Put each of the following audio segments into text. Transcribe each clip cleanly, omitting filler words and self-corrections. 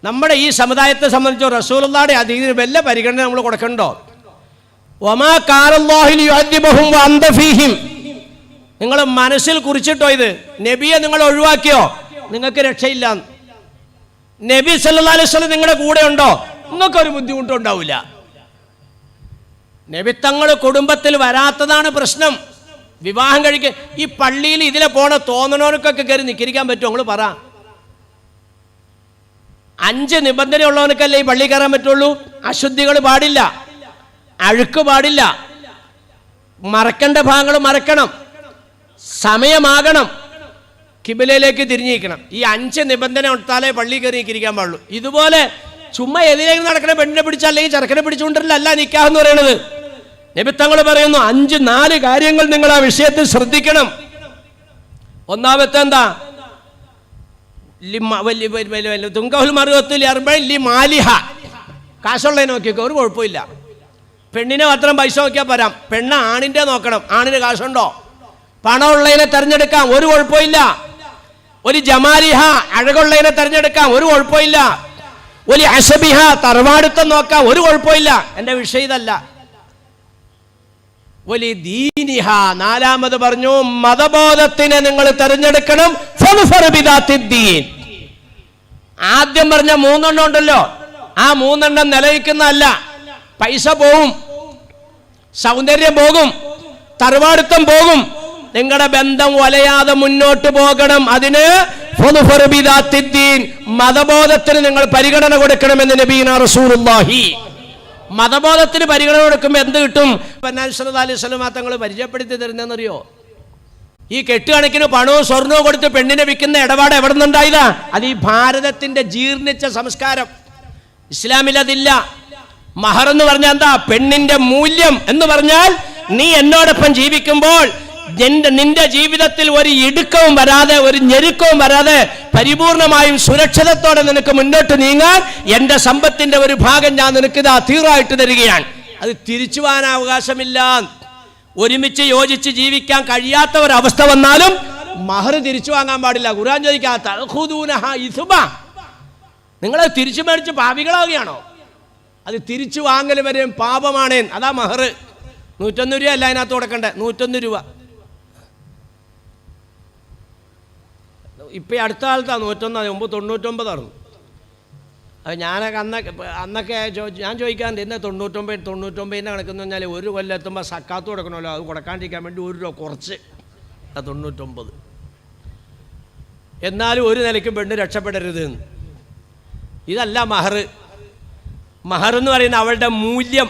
നമ്മുടെ ഈ സമുദായത്തെ സംബന്ധിച്ചോ റസൂലുള്ളാഹിയുടെ ഹദീസിന് വല്ല പരിഗണന നമ്മൾ കൊടുക്കണ്ടോ? വമാ കാനല്ലാഹു ലിയുഅദ്ദിബഹും വഅന്ത ഫീഹിം. നിങ്ങൾ മനസ്സിൽ കുറിച്ചിട്ടോ ഇത്? നബിയെ നിങ്ങൾ ഒഴിവാക്കിയോ? നിങ്ങൾക്ക് രക്ഷയില്ല. നബി സല്ലല്ലാഹു അലൈഹി വസല്ലം നിങ്ങളുടെ കൂടെ ഉണ്ടോ? നിങ്ങൾക്കൊരു ബുദ്ധിമുട്ടും ഉണ്ടാവില്ല. നബി തങ്ങൾ കുടുംബത്തിൽ വരാത്തതാണ് പ്രശ്നം. വിവാഹം കഴിക്കുക ഈ പള്ളിയിൽ ഇതിലെ പോണ തോന്നണവർക്കൊക്കെ കയറി നിൽക്കിരിക്കാൻ പറ്റുമോ? നിങ്ങൾ പറ. 5 നിബന്ധന ഉള്ളവനക്കല്ലേ ഈ പള്ളി കയറാൻ പറ്റുള്ളൂ. അശുദ്ധികൾ പാടില്ല, അഴുക്ക് പാടില്ല, മറക്കേണ്ട ഭാഗങ്ങൾ മറക്കണം, സമയമാകണം, കിബിലയിലേക്ക് തിരിഞ്ഞിരിക്കണം. ഈ 5 നിബന്ധന എടുത്താലേ പള്ളി കയറി ഇരിക്കാൻ പാടുള്ളൂ. ഇതുപോലെ ചുമ്മാ എതിലേക്ക് നടക്കണ പെണ്ണിനെ പിടിച്ച അല്ലെങ്കിൽ ചെറുക്കനെ പിടിച്ചുകൊണ്ടില്ല അല്ല നിക്കാഹ് എന്ന് പറയുന്നത്. നബി തങ്ങൾ പറയുന്നു 4 കാര്യങ്ങൾ നിങ്ങൾ ആ വിഷയത്തിൽ ശ്രദ്ധിക്കണം. ഒന്നാമത്തെ എന്താ? കാശുള്ള നോക്കിക്കോ, ഒരു കുഴപ്പമില്ല. പെണ്ണിനെ മാത്രം പൈസ നോക്കിയാൽ പോരാ, പെണ്ണ് ആണിന്റെ നോക്കണം. ആണിന് കാശുണ്ടോ? പണമുള്ളതിനെ തെരഞ്ഞെടുക്കാം, ഒരു കുഴപ്പമില്ല. ഒരു ജമാലിഹ, അഴകുള്ളതിനെ തെരഞ്ഞെടുക്കാം, ഒരു കുഴപ്പമില്ല. ഒരു അശബിഹ, തറവാടുത്തം നോക്കാം, ഒരു കുഴപ്പമില്ല. എന്റെ വിഷയം ഇതല്ല. വലിയ ദീനിഹ, 4ാമത് പറഞ്ഞു മതബോധത്തിനെ നിങ്ങൾ തെരഞ്ഞെടുക്കണം. ആദ്യം പറഞ്ഞ 3 ഉണ്ടല്ലോ, ആ 3 നിലനിൽക്കുന്നതല്ല. പൈസ പോകും, സൗന്ദര്യം പോകും, തറവാടുത്തം പോകും. നിങ്ങളുടെ ബന്ധം വലയാതെ മുന്നോട്ട് പോകണം. അതിന് മതബോധത്തിന് നിങ്ങൾ പരിഗണന കൊടുക്കണമെന്ന് നബീന റസൂലുള്ളാഹി. മതബോധത്തിന് പരിഗണന കൊടുക്കുമ്പോൾ എന്ത് കിട്ടും? സല്ലല്ലാഹു അലൈഹി വസല്ലം തങ്ങൾ പരിചയപ്പെടുത്തി തരുന്നതെന്നറിയോ? ഈ കെട്ടുകണക്കിന് പണവും സ്വർണവും കൊടുത്ത് പെണ്ണിനെ വിൽക്കുന്ന ഇടപാട് എവിടെ നിന്നുണ്ടായതാ? അത് ഈ ഭാരതത്തിന്റെ ജീർണിച്ച സംസ്കാരം. ഇസ്ലാമിൽ അതില്ല. മഹർ എന്ന് പറഞ്ഞാൽ എന്താ? പെണ്ണിന്റെ മൂല്യം എന്ന് പറഞ്ഞാൽ നീ എന്നോടൊപ്പം ജീവിക്കുമ്പോൾ നിന്റെ ജീവിതത്തിൽ ഒരു ഇടുക്കവും വരാതെ, ഒരു ഞെരുക്കവും വരാതെ പരിപൂർണമായും സുരക്ഷിതത്തോടെ നിനക്ക് മുന്നോട്ട് നീങ്ങാൻ എന്റെ സമ്പത്തിന്റെ ഒരു ഭാഗം ഞാൻ നിനക്ക് ഇതാ തീറായിട്ട് തരികയാണ്. അത് തിരിച്ചു പോകാൻ അവകാശമില്ല. ഒരുമിച്ച് യോജിച്ച് ജീവിക്കാൻ കഴിയാത്ത ഒരവസ്ഥ വന്നാലും മഹർ തിരിച്ചു വാങ്ങാൻ പാടില്ല. ഖുർആൻ ചോദിക്കാത്ത നിങ്ങൾ തിരിച്ചു മേടിച്ച് പാപികളാവുകയാണോ? അത് തിരിച്ചു വാങ്ങൽ വരെയും പാപമാണ്. അതാ മഹർ. 101 രൂപ അല്ല അതിനകത്ത് കൊടുക്കണ്ടേ, 101 രൂപ. ഇപ്പം അടുത്ത കാലത്താണ് 101, മുമ്പ് 99 അത് ഞാനൊക്കെ അന്നൊക്കെ ഞാൻ ചോദിക്കാറുണ്ട് എന്നെ 99 കണക്കെന്ന് പറഞ്ഞാൽ 1 കൊല്ലം എത്തുമ്പോൾ സക്കാത്ത് കൊടുക്കണമല്ലോ, അത് കൊടുക്കാണ്ടിരിക്കാൻ വേണ്ടി 1 രൂപ കുറച്ച് 99. എന്നാലും ഒരു നിലയ്ക്കും പെണ്ണ് രക്ഷപ്പെടരുത്. ഇതല്ല മഹർ. മഹർ എന്ന് പറയുന്ന അവളുടെ മൂല്യം.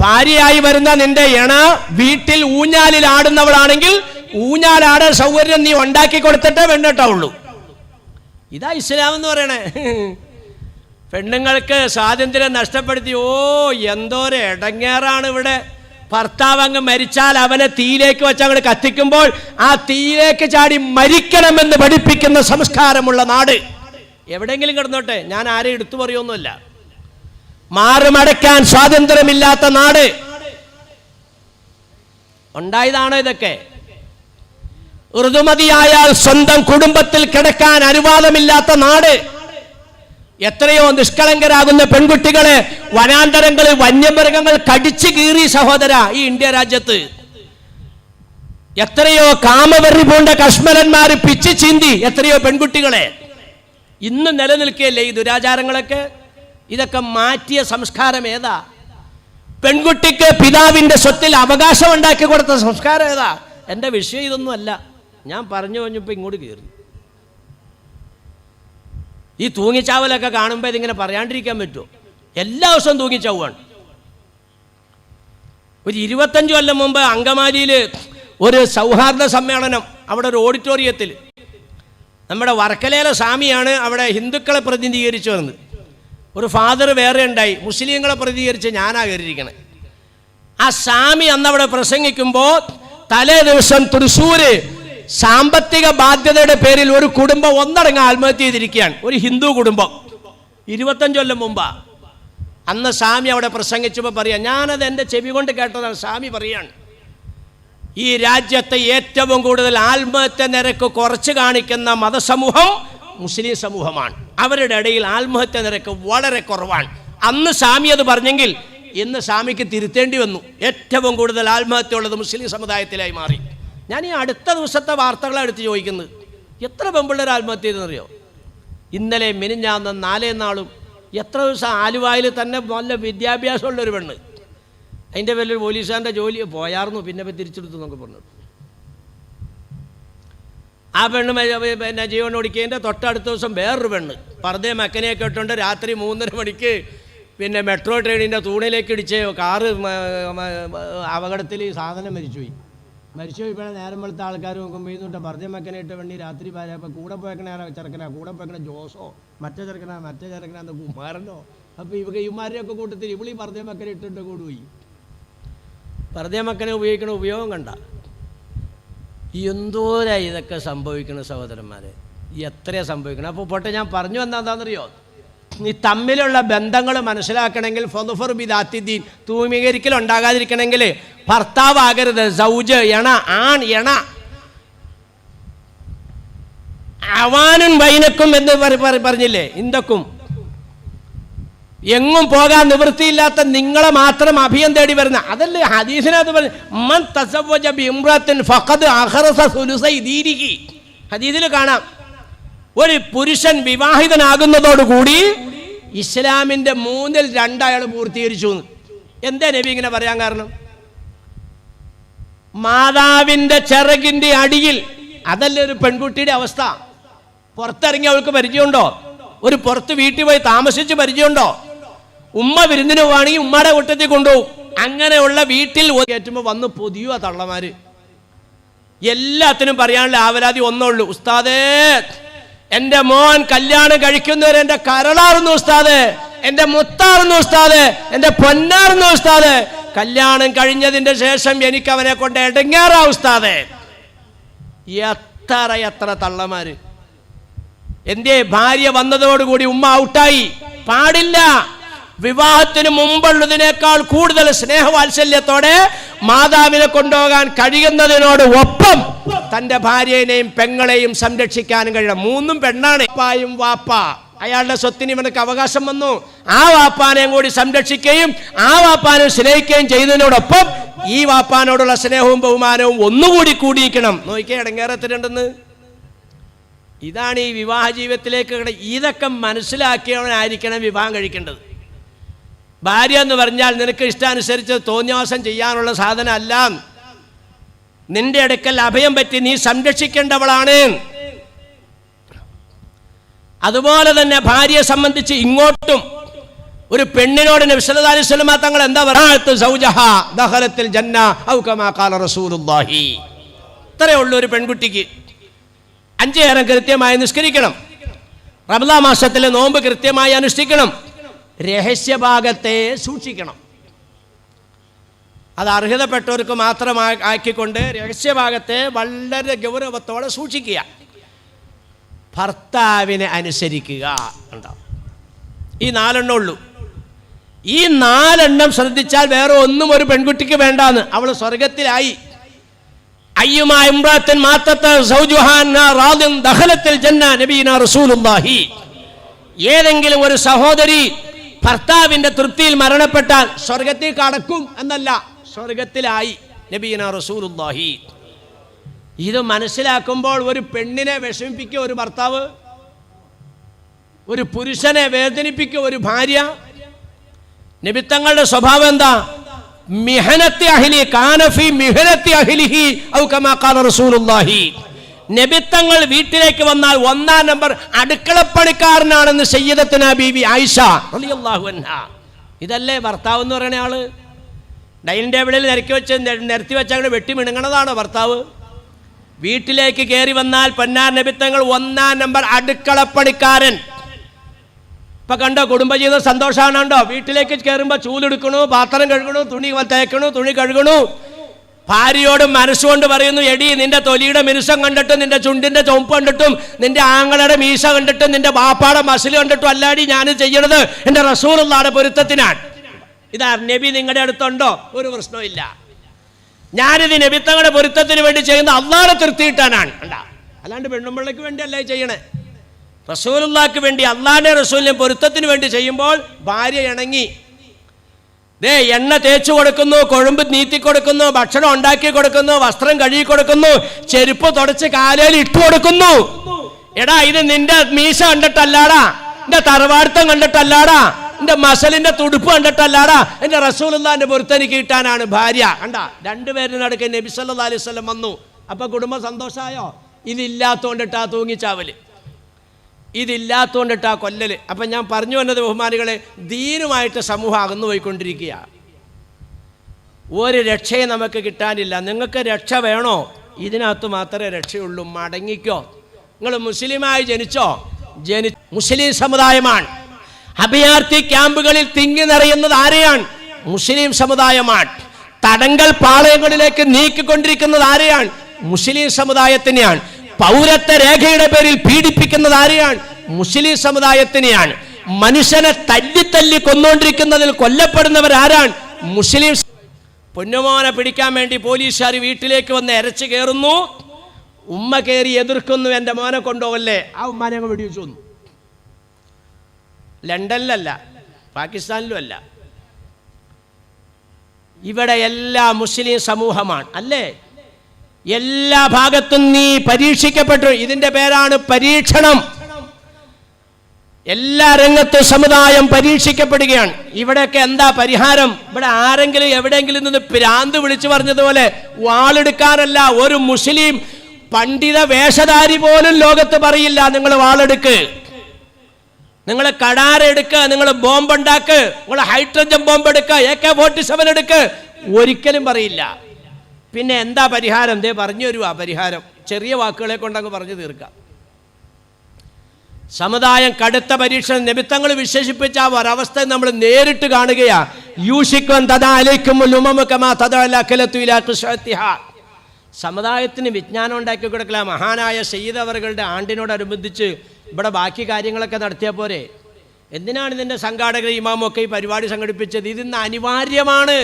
ഭാര്യയായി വരുന്ന നിന്റെ ഇണ വീട്ടിൽ ഊഞ്ഞാലിൽ ആടുന്നവളാണെങ്കിൽ ഊഞ്ഞാലാടാൻ സൗകര്യം നീ ഉണ്ടാക്കി കൊടുത്തിട്ടേ പെണ്ണിട്ടാവുള്ളൂ. ഇതാ ഇസ്ലാം എന്ന് പറയണേ. പെണ്ണുങ്ങൾക്ക് സ്വാതന്ത്ര്യം നഷ്ടപ്പെടുത്തി എന്തോരം ഇടങ്ങേറാണ് ഇവിടെ. ഭർത്താവ് അങ്ങ് മരിച്ചാൽ അവനെ തീയിലേക്ക് വെച്ച് അങ്ങോട്ട് കത്തിക്കുമ്പോൾ ആ തീയിലേക്ക് ചാടി മരിക്കണമെന്ന് പഠിപ്പിക്കുന്ന സംസ്കാരമുള്ള നാട്. എവിടെയെങ്കിലും കിടന്നോട്ടെ, ഞാൻ ആരെയും എടുത്തു പറയുമൊന്നുമില്ല. മാറുമടക്കാൻ സ്വാതന്ത്ര്യമില്ലാത്ത നാട് ഉണ്ടായതാണോ ഇതൊക്കെ? ഋതുമതിയായാൽ സ്വന്തം കുടുംബത്തിൽ കിടക്കാൻ അനുവാദമില്ലാത്ത നാട്. എത്രയോ നിഷ്കളങ്കരാകുന്ന പെൺകുട്ടികളെ വനാന്തരങ്ങളിൽ വന്യമൃഗങ്ങൾ കടിച്ചു കീറി സഹോദര ഈ ഇന്ത്യ രാജ്യത്ത്. എത്രയോ കാമവെറി പൂണ്ട കശ്മലന്മാർ പിച്ചു ചീന്തി എത്രയോ പെൺകുട്ടികളെ. ഇന്ന് നിലനിൽക്കുകയല്ലേ ഈ ദുരാചാരങ്ങളൊക്കെ? ഇതൊക്കെ മാറ്റിയ സംസ്കാരം ഏതാ? പെൺകുട്ടിക്ക് പിതാവിന്റെ സ്വത്തിൽ അവകാശം ഉണ്ടാക്കി കൊടുത്ത സംസ്കാരം ഏതാ? എൻ്റെ വിഷയം ഇതൊന്നും അല്ല. ഞാൻ പറഞ്ഞു കഴിഞ്ഞപ്പോൾ ഇങ്ങോട്ട് കയറി. ഈ തൂങ്ങിച്ചാവലൊക്കെ കാണുമ്പോൾ ഇതിങ്ങനെ പറയാണ്ടിരിക്കാൻ പറ്റുമോ? എല്ലാ ദിവസവും തൂങ്ങിച്ചാവുകയാണ്. ഒരു 25 കൊല്ലം മുമ്പ് അങ്കമാലിയിൽ ഒരു സൗഹാർദ്ദ സമ്മേളനം, അവിടെ ഒരു ഓഡിറ്റോറിയത്തിൽ നമ്മുടെ വർക്കലയിലെ സ്വാമിയാണ് അവിടെ ഹിന്ദുക്കളെ പ്രതിനിധീകരിച്ചു വന്നത്. ഒരു ഫാദർ വേറെ ഉണ്ടായി, മുസ്ലിങ്ങളെ പ്രതിനിധീകരിച്ച് ഞാനാ കയറിയിരിക്കണേ. ആ സ്വാമി അന്നവിടെ പ്രസംഗിക്കുമ്പോൾ തലേ ദിവസം തൃശ്ശൂര് സാമ്പത്തിക ബാധ്യതയുടെ പേരിൽ ഒരു കുടുംബം ഒന്നടങ്കം ആത്മഹത്യ ചെയ്തിരിക്കുകയാണ്. ഒരു ഹിന്ദു കുടുംബം. 25 കൊല്ലം മുമ്പാ. അന്ന് സ്വാമി അവിടെ പ്രസംഗിച്ചപ്പോൾ പറയാം, ഞാനത് എൻ്റെ ചെവി കൊണ്ട് കേട്ടതാണ്. സ്വാമി പറയാണ്, ഈ രാജ്യത്തെ ഏറ്റവും കൂടുതൽ ആത്മഹത്യ നിരക്ക് കുറച്ച് കാണിക്കുന്ന മതസമൂഹം മുസ്ലിം സമൂഹമാണ്. അവരുടെ ഇടയിൽ ആത്മഹത്യ നിരക്ക് വളരെ കുറവാണ്. അന്ന് സ്വാമി അത് പറഞ്ഞെങ്കിൽ ഇന്ന് സ്വാമിക്ക് തിരുത്തേണ്ടി വന്നു. ഏറ്റവും കൂടുതൽ ആത്മഹത്യ ഉള്ളത് മുസ്ലിം സമുദായത്തിലായി മാറി. ഞാൻ ഈ അടുത്ത ദിവസത്തെ വാർത്തകളാണ് എടുത്ത് ചോദിക്കുന്നത്. എത്ര പെൺപിള്ളേർ ആത്മഹത്യ ചെയ്തെന്നറിയോ? ഇന്നലെ മിനിഞ്ഞാന്ന് 4 നാളും എത്ര ദിവസം ആലുവായിൽ തന്നെ നല്ല വിദ്യാഭ്യാസമുള്ളൊരു പെണ്ണ്, അതിൻ്റെ പേരിൽ പോലീസുകാരൻ്റെ ജോലി പോയായിരുന്നു, പിന്നെ തിരിച്ചെടുത്തു എന്നൊക്കെ പറഞ്ഞു. ആ പെണ്ണ് പിന്നെ ജീവൻ ഓടിക്കുന്നതിൻ്റെ തൊട്ടടുത്ത ദിവസം വേറൊരു പെണ്ണ് പർദ്ദയെ മക്കനെയൊക്കെ ഇട്ടുകൊണ്ട് രാത്രി 3:30 മണിക്ക് പിന്നെ മെട്രോ ട്രെയിനിൻ്റെ തൂണിലേക്ക് ഇടിച്ച് കാറ് അപകടത്തിൽ സാധനം മരിച്ചുപോയി. ഇപ്പോൾ നേരം വെളുത്ത ആൾക്കാർ നോക്കുമ്പോൾ ഇന്നിട്ട് പർദ്ദയെ മക്കനെ ഇട്ട പെണ്ണി രാത്രി അപ്പോൾ കൂടെ പോയേക്കണ ചെറുക്കനാ, കൂടെ പോയേക്കണ ജോസോ, മറ്റേ ചെറുക്കനാ കുമാരനോ. അപ്പോൾ ഇവന്മാരെയൊക്കെ കൂട്ടത്തിൽ ഇവിളി പർദ്ദയെ മക്കനെ ഇട്ടിട്ട് കൂടുപോയി. പർദ്ദയെ മക്കനെ ഉപയോഗിക്കണ ഉപയോഗം കണ്ട എന്തോരാ ഇതൊക്കെ സംഭവിക്കണം സഹോദരന്മാരെ, എത്രയാണ് സംഭവിക്കണം. അപ്പോൾ പോട്ടെ, ഞാൻ പറഞ്ഞു എന്താണെന്നറിയോ? ഈ തമ്മിലുള്ള ബന്ധങ്ങൾ മനസ്സിലാക്കണമെങ്കിൽ ഫൊദുഫർ ബിദാത്തിദ്ദീൻ, തൂമീകരിക്കൽ ഉണ്ടാകാതിരിക്കണമെങ്കിൽ ഭർത്താവാകരുത്, സൗജ് എണ, ആൺ എണ, അവാനും വൈനക്കും എന്ന് പറഞ്ഞില്ലേ, ഇന്ദക്കും. എങ്ങും പോകാൻ നിവൃത്തിയില്ലാത്ത നിങ്ങളെ മാത്രം അഭയം തേടി വരുന്ന അതല്ലേ ഹദീസിനകത്ത് പറഞ്ഞു, മൻ തസവ്വജ ബിഇംറഅത്തിൻ ഫഖദ് അഖറസ സുലുസൈ ദീനിഹി. ഹദീസിൽ കാണാം, ഒരു പുരുഷൻ വിവാഹിതനാകുന്നതോടുകൂടി ഇസ്ലാമിൻ്റെ 2/3 അയാൾ പൂർത്തീകരിച്ചു. എന്താ നബി ഇങ്ങനെ പറയാൻ കാരണം? മാതാവിൻ്റെ ചിറകിൻ്റെ അടിയിൽ, അതല്ലേ ഒരു പെൺകുട്ടിയുടെ അവസ്ഥ. പുറത്തിറങ്ങി അവൾക്ക് പരിചയമുണ്ടോ? ഒരു പുറത്ത് വീട്ടിൽ പോയി താമസിച്ച് പരിചയമുണ്ടോ? ഉമ്മ വിരുന്നിന് പോവാണെങ്കിൽ ഉമ്മയുടെ കൂട്ടത്തിൽ കൊണ്ടുപോകും. അങ്ങനെയുള്ള വീട്ടിൽ കയറ്റുമ്പോൾ വന്ന് പൊതിയുക തള്ളമാര്. എല്ലാത്തിനും പറയാനുള്ള ആവലാതി ഒന്നുള്ളൂ, ഉസ്താദേ എൻ്റെ മോൻ കല്യാണം കഴിക്കുന്നവരെ എൻ്റെ കരളാറുന്നു ഉസ്താദേ, എൻ്റെ മുത്താറുന്നു ഉസ്താദേ, എൻ്റെ പൊന്നാറുന്നു ഉസ്താദേ, കല്യാണം കഴിഞ്ഞതിൻ്റെ ശേഷം എനിക്ക് അവനെ കൊണ്ട് എടങ്ങേറാ ഉസ്താദേ. എത്ര തള്ളമാര്. എന്തേ? ഭാര്യ വന്നതോടുകൂടി ഉമ്മ ഔട്ടായി. പാടില്ല. വിവാഹത്തിന് മുമ്പുള്ളതിനേക്കാൾ കൂടുതൽ സ്നേഹവാത്സല്യത്തോടെ മാതാവിനെ കൊണ്ടുപോകാൻ കഴിയുന്നതിനോട് ഒപ്പം തൻ്റെ ഭാര്യയെയും പെങ്ങളെയും സംരക്ഷിക്കാനും കഴിയണം. 3 പെണ്ണാണ്. വാപ്പായും വാപ്പ, അയാളുടെ സ്വത്തിന് ഇവനക്ക് അവകാശം വന്നു. ആ വാപ്പാനെയും കൂടി സംരക്ഷിക്കുകയും ആ വാപ്പാനെ സ്നേഹിക്കുകയും ചെയ്യുന്നതിനോടൊപ്പം ഈ വാപ്പാനോടുള്ള സ്നേഹവും ബഹുമാനവും ഒന്നുകൂടി കൂടിയിരിക്കണം. നോക്കിയേ ഇടങ്ങേറത്തിലുണ്ടെന്ന്. ഇതാണ് ഈ വിവാഹ ജീവിതത്തിലേക്ക്. ഇതൊക്കെ മനസ്സിലാക്കിയവനായിരിക്കണം വിവാഹം കഴിക്കേണ്ടത്. ഭാര്യ എന്ന് പറഞ്ഞാൽ നിനക്ക് ഇഷ്ടാനുസരിച്ച് തോന്നിയാസം ചെയ്യാനുള്ള സാധനം അല്ല. നിന്റെ അടുക്കൽ അഭയം പറ്റി നീ സംരക്ഷിക്കേണ്ടവളാണ്. അതുപോലെ തന്നെ ഭാര്യയെ സംബന്ധിച്ച് ഇങ്ങോട്ടും ഒരു പെണ്ണിനോട് നബി സല്ലല്ലാഹു അലൈഹി വസല്ലം തങ്ങൾ എന്താ പറയുക? സൗജഹാ ദഖലത്തിൽ ജന്ന ഔ കമാ ഖാല റസൂലുള്ളാഹി. ഇത്രയേ ഉള്ളൂ ഒരു പെൺകുട്ടിക്ക്. 5 നേരം കൃത്യമായി നിസ്കരിക്കണം. റമദാൻ മാസത്തിലെ നോമ്പ് കൃത്യമായി അനുഷ്ഠിക്കണം. രഹസ്യഭാഗത്തെ സൂക്ഷിക്കണം. അത് അർഹതപ്പെട്ടവർക്ക് മാത്രം ആക്കിക്കൊണ്ട് രഹസ്യഭാഗത്തെ വളരെ ഗൗരവത്തോടെ സൂക്ഷിക്കുക. ഭർത്താവിനെ അനുസരിക്കുക. ഉണ്ടാവും. ഈ 4 എണ്ണം ഉള്ളൂ. ഈ 4 എണ്ണം ശ്രദ്ധിച്ചാൽ വേറെ ഒന്നും ഒരു പെൺകുട്ടിക്ക് വേണ്ടാന്ന്. അവൾ സ്വർഗത്തിലായി. അയ്യുമാ ഇംറാത്തിൻ മാത്തത സൗജുഹാ റാദിൻ ദഖലത്തിൽ ജന്ന നബീന റസൂലുള്ളാഹി. ഏതെങ്കിലും ഒരു സഹോദരി ഭർത്താവിന്റെ തൃപ്തിയിൽ മരണപ്പെട്ടാൽ സ്വർഗത്തിൽ കടക്കും എന്നല്ല, സ്വർഗത്തിലായി നബീന റസൂലുള്ളാഹി. ഇത് മനസ്സിലാക്കുമ്പോൾ ഒരു പെണ്ണിനെ വിഷമിപ്പിക്കുക ഒരു ഭർത്താവ്, ഒരു പുരുഷനെ വേദനിപ്പിക്കുക ഒരു ഭാര്യ. നബിത്തങ്ങളുടെ സ്വഭാവം എന്താ? മിഹനത്തി അഹ്ലി കാനഫി മിഹനത്തി അഹ്ലിഹി ഔ കമാ ഖാല റസൂലുള്ളാഹി. നബിത്തങ്ങൾ വീട്ടിലേക്ക് വന്നാൽ 1-ാം നമ്പർ അടുക്കളപ്പണിക്കാരനാണെന്ന് സയ്യിദത്തുന ബീവി ആയിഷ റളിയല്ലാഹു അൻഹാ. ഇതല്ലേ ഭർത്താവ് എന്ന് പറയുന്ന ആള്? ഡൈനിങ് ടേബിളിൽ നിരത്തി വെച്ച് അങ്ങനെ വെട്ടി മിണുങ്ങണതാണോ ഭർത്താവ്? വീട്ടിലേക്ക് കയറി വന്നാൽ പൊന്നാർ നബിത്തങ്ങൾ 1-ാം നമ്പർ അടുക്കളപ്പണിക്കാരൻ. ഇപ്പൊ കണ്ടോ കുടുംബജീവിതം സന്തോഷമാണോ? വീട്ടിലേക്ക് കയറുമ്പോൾ ചൂലെടുക്കണു, പാത്രം കഴുകണു, തുണി തേക്കണു, തുണി കഴുകണു. ഭാര്യയോട് മനസ്സുകൊണ്ട് പറയുന്നു, എടി നിന്റെ തൊലിയുടെ മിനുസം കണ്ടിട്ടും നിന്റെ ചുണ്ടിന്റെ ചുവപ്പ് കണ്ടിട്ടും നിന്റെ ആങ്ങളുടെ മീശ കണ്ടിട്ടും നിന്റെ ബാപ്പാടെ മസിൽ കണ്ടിട്ടും അല്ലാടി ഞാൻ ചെയ്യണത് എൻ്റെ റസൂലുള്ളാഹിയുടെ പൊരുത്തത്തിനാണ്. ഇതാ നബി നിങ്ങളുടെ അടുത്തുണ്ടോ? ഒരു പ്രശ്നവും. ഞാനിത് നബിത്തങ്ങളുടെ പൊരുത്തത്തിന് വേണ്ടി ചെയ്യുന്ന അള്ളാഹുവിനെ തൃപ്തിയിട്ടാനാണ്. അല്ലാണ്ട് പെണ്ണുമ്പിള്ളയ്ക്ക് വേണ്ടി അല്ലേ ചെയ്യണേ. റസൂലുള്ളാഹിക്ക് വേണ്ടി, അള്ളാഹിന്റെ റസൂലിനെ പൊരുത്തത്തിന് വേണ്ടി ചെയ്യുമ്പോൾ ഭാര്യ ഇണങ്ങി. എണ്ണ തേച്ചു കൊടുക്കുന്നു, കൊഴുമ്പ് നീത്തി കൊടുക്കുന്നു, ഭക്ഷണം ഉണ്ടാക്കി കൊടുക്കുന്നു, വസ്ത്രം കഴുകി കൊടുക്കുന്നു, ചെരുപ്പ് തുടച്ച് കാലയിൽ ഇട്ടു കൊടുക്കുന്നു. എടാ, ഇത് നിന്റെ മീശ കണ്ടിട്ടല്ലാടാ, നിന്റെ തറവാടുത്തം കണ്ടിട്ടല്ലാടാ, എന്റെ മസലിന്റെ തുടുപ്പ് കണ്ടിട്ടല്ലാടാ, എന്റെ റസൂലുള്ളാഹിന്റെ പൊരുത്തനിക്ക് കിട്ടാനാണ് ഭാര്യ. കണ്ട, രണ്ടുപേരും നടുക്ക് നബി സല്ലല്ലാഹു അലൈഹി വസല്ലം വന്നു. അപ്പൊ കുടുംബം സന്തോഷമായോ? ഇതില്ലാത്തോണ്ടിട്ടാ തൂങ്ങിച്ചാവല്, ഇതില്ലാത്തോണ്ടിട്ടാ കൊല്ലല്. അപ്പൊ ഞാൻ പറഞ്ഞു വന്നത് ബഹുമാനികളെ, ദീനുമായിട്ട് സമൂഹം അകന്നു പോയിക്കൊണ്ടിരിക്കുക. ഒരു രക്ഷയും നമുക്ക് കിട്ടാനില്ല. നിങ്ങൾക്ക് രക്ഷ വേണോ? ഇതിനകത്ത് മാത്രമേ രക്ഷയുള്ളൂ. മടങ്ങിക്കോ. നിങ്ങൾ മുസ്ലിമായി ജനിച്ചോ? മുസ്ലിം സമുദായമാണ്. അഭയാർത്ഥി ക്യാമ്പുകളിൽ തിങ്ങി നിറയുന്നത് ആരെയാണ്? മുസ്ലിം സമുദായമാണ്. തടങ്കൽ പാളയങ്ങളിലേക്ക് നീക്കിക്കൊണ്ടിരിക്കുന്നത് ആരെയാണ്? മുസ്ലിം സമുദായത്തിനെയാണ്. പൗരത്വ രേഖയുടെ പേരിൽ പീഡിപ്പിക്കുന്നത് ആരെയാണ്? മുസ്ലിം സമുദായത്തിനെയാണ്. മനുഷ്യനെ തല്ലി കൊന്നുകൊണ്ടിരിക്കുന്നതിൽ കൊല്ലപ്പെടുന്നവർ ആരാണ്? മുസ്ലിം. പൊന്നുമോനെ പിടിക്കാൻ വേണ്ടി പോലീസുകാർ വീട്ടിലേക്ക് വന്ന് എരച്ചു കയറുന്നു. ഉമ്മ കയറി എതിർക്കുന്നു, എൻ്റെ മോനെ കൊണ്ടുപോകല്ലേ. ആ ഉമ്മാനെ അങ്ങ് വെടിവെച്ചു വന്നു. ലണ്ടനിലല്ല, പാകിസ്ഥാനിലും അല്ല, ഇവിടെ എല്ലാ മുസ്ലിം സമൂഹമാണ് അല്ലേ? എല്ലാ ഭാഗത്തും നീ പരീക്ഷിക്കപ്പെട്ടു. ഇതിന്റെ പേരാണ് പരീക്ഷണം. എല്ലാ രംഗത്തും സമുദായം പരീക്ഷിക്കപ്പെടുകയാണ്. ഇവിടെയൊക്കെ എന്താ പരിഹാരം? ഇവിടെ ആരെങ്കിലും എവിടെയെങ്കിലും നിന്ന് ഭ്രാന്ത് വിളിച്ചു പറഞ്ഞതുപോലെ വാളെടുക്കാനല്ല. ഒരു മുസ്ലിം പണ്ഡിത വേഷധാരി പോലും ലോകത്ത് പറയില്ല നിങ്ങൾ വാളെടുക്ക്, നിങ്ങൾ കടാരെടുക്കുക, നിങ്ങൾ ബോംബുണ്ടാക്ക്, നിങ്ങൾ ഹൈഡ്രജൻ ബോംബ് എടുക്കുക, AK-47 എടുക്ക്, ഒരിക്കലും പറയില്ല. പിന്നെ എന്താ പരിഹാരം? ദേ പറഞ്ഞു തരുവാ പരിഹാരം. ചെറിയ വാക്കുകളെ കൊണ്ടങ്ങ് പറഞ്ഞു തീർക്കാം. സമുദായം കടുത്ത പരീക്ഷണം നിമിത്തങ്ങൾ വിശേഷിപ്പിച്ച ആ ഒരവസ്ഥ നമ്മൾ നേരിട്ട് കാണുകയാ. സമുദായത്തിന് വിജ്ഞാനം ഉണ്ടാക്കി കൊടുക്കല. മഹാനായ സയ്യിദ് അവറുകളുടെ ആണ്ടിനോടനുബന്ധിച്ച് ഇവിടെ ബാക്കി കാര്യങ്ങളൊക്കെ നടത്തിയാൽ പോരെ? എന്തിനാണ് ഇതിൻ്റെ സംഘാടകർ ഇമാമൊക്കെ ഈ പരിപാടി സംഘടിപ്പിച്ചത്? ഇതിന്ന് അനിവാര്യമാണ്.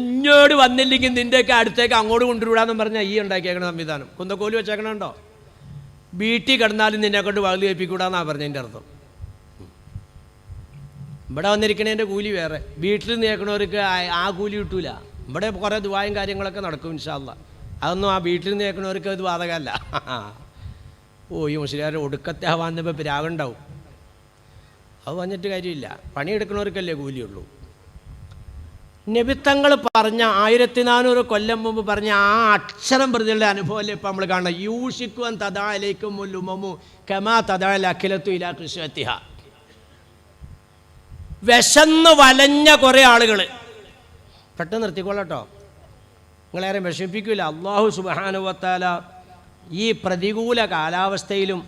ഇങ്ങോട്ട് വന്നില്ലെങ്കിൽ നിൻ്റെയൊക്കെ അടുത്തേക്ക് അങ്ങോട്ട് കൊണ്ടുവിടാന്ന് പറഞ്ഞാൽ ഈ ഉണ്ടാക്കിയേക്കണ സംവിധാനം. കുന്തക്കോല് വെച്ചേക്കണുണ്ടോ? വീട്ടിൽ കിടന്നാലും നിന്നെ കൊണ്ട് വകല് കേൾപ്പിക്കൂടാന്നാണ് പറഞ്ഞതിൻ്റെ അർത്ഥം. ഇവിടെ വന്നിരിക്കണതിൻ്റെ കൂലി വേറെ, വീട്ടിൽ നിൽക്കണവർക്ക് ആ കൂലി കിട്ടൂല. ഇവിടെ കുറേ ദുആയും കാര്യങ്ങളൊക്കെ നടക്കും ഇൻഷാ അല്ലാഹ്. അതൊന്നും ആ വീട്ടിൽ നിൽക്കണവർക്ക് ഇത് ബാധകമല്ല. ഈ മുസ്ലിയാരുടെ ഒടുക്കത്തെ ആവാന്നപ്പോൾ പിരാഗുണ്ടാവും. അത് വന്നിട്ട് കാര്യമില്ല. പണിയെടുക്കണവർക്കല്ലേ കൂലിയുള്ളൂ. നബിത്തങ്ങൾ പറഞ്ഞ 1400 കൊല്ലം മുമ്പ് പറഞ്ഞ ആ അക്ഷരം പ്രതിയുള്ള അനുഭവമല്ലേ ഇപ്പം നമ്മൾ കാണണം. യൂഷിക്കുവൻ തദാലേക്കും മുല്ലുമു കമാ തദാൽ അഖിലത്തു ഇലാ കൃഷ്ണത്തിഹ. വിശന്ന് വലഞ്ഞ കുറേ ആളുകൾ. പെട്ടെന്ന് നിർത്തിക്കൊള്ളട്ടോ, നിങ്ങളേറെ വിഷമിപ്പിക്കില്ല. അല്ലാഹു സുബ്ഹാനഹു വ തആല ഈ പ്രതികൂല കാലാവസ്ഥയിലും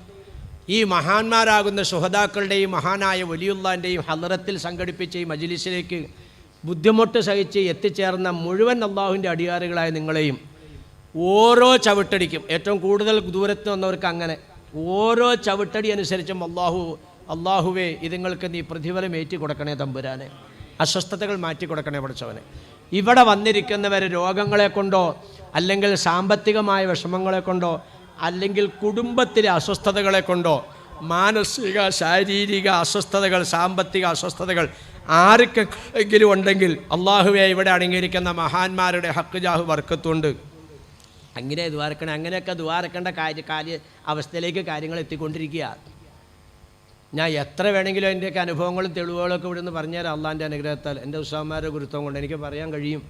ഈ മഹാന്മാരാകുന്ന ശുഹദാക്കളുടെയും മഹാനായ വലിയുള്ളാൻ്റെയും ഹളറത്തിൽ സംഘടിപ്പിച്ച ഈ മജ്ലിസിലേക്ക് ബുദ്ധിമുട്ട് സഹിച്ച് എത്തിച്ചേർന്ന മുഴുവൻ അള്ളാഹുവിൻ്റെ അടിയാറുകളായ നിങ്ങളെയും ഓരോ ചവിട്ടടിക്കും, ഏറ്റവും കൂടുതൽ ദൂരത്ത് വന്നവർക്ക് അങ്ങനെ ഓരോ ചവിട്ടടി അനുസരിച്ചും അള്ളാഹുവേ ഇതുങ്ങൾക്ക് നീ പ്രതിഫലം ഏറ്റി കൊടുക്കണേ തമ്പുരാനെ, അസ്വസ്ഥതകൾ മാറ്റി കൊടുക്കണേ പഠിച്ചവനെ. ഇവിടെ വന്നിരിക്കുന്നവർ രോഗങ്ങളെ കൊണ്ടോ അല്ലെങ്കിൽ സാമ്പത്തികമായ വിഷമങ്ങളെ കൊണ്ടോ അല്ലെങ്കിൽ കുടുംബത്തിലെ അസ്വസ്ഥതകളെ കൊണ്ടോ മാനസിക ശാരീരിക അസ്വസ്ഥതകൾ സാമ്പത്തിക അസ്വസ്ഥതകൾ ആർക്കെങ്കിലും ഉണ്ടെങ്കിൽ അള്ളാഹുവെ ഇവിടെ അടങ്ങിയിരിക്കുന്ന മഹാന്മാരുടെ ഹക്ക് ജാഹു വർക്കത്തുണ്ട് അങ്ങനെ ദ്വാരക്കണം. അങ്ങനെയൊക്കെ ദ്വാരക്കേണ്ട അവസ്ഥയിലേക്ക് കാര്യങ്ങൾ എത്തിക്കൊണ്ടിരിക്കുക. ഞാൻ എത്ര വേണമെങ്കിലും എൻ്റെയൊക്കെ അനുഭവങ്ങളും തെളിവുകളൊക്കെ ഇവിടെ നിന്ന് പറഞ്ഞുതരാം. അള്ളാൻ്റെ അനുഗ്രഹത്താൽ എൻ്റെ ഉസ്താദന്മാരുടെ ഗുരുത്വം കൊണ്ട് എനിക്ക് പറയാൻ കഴിയും.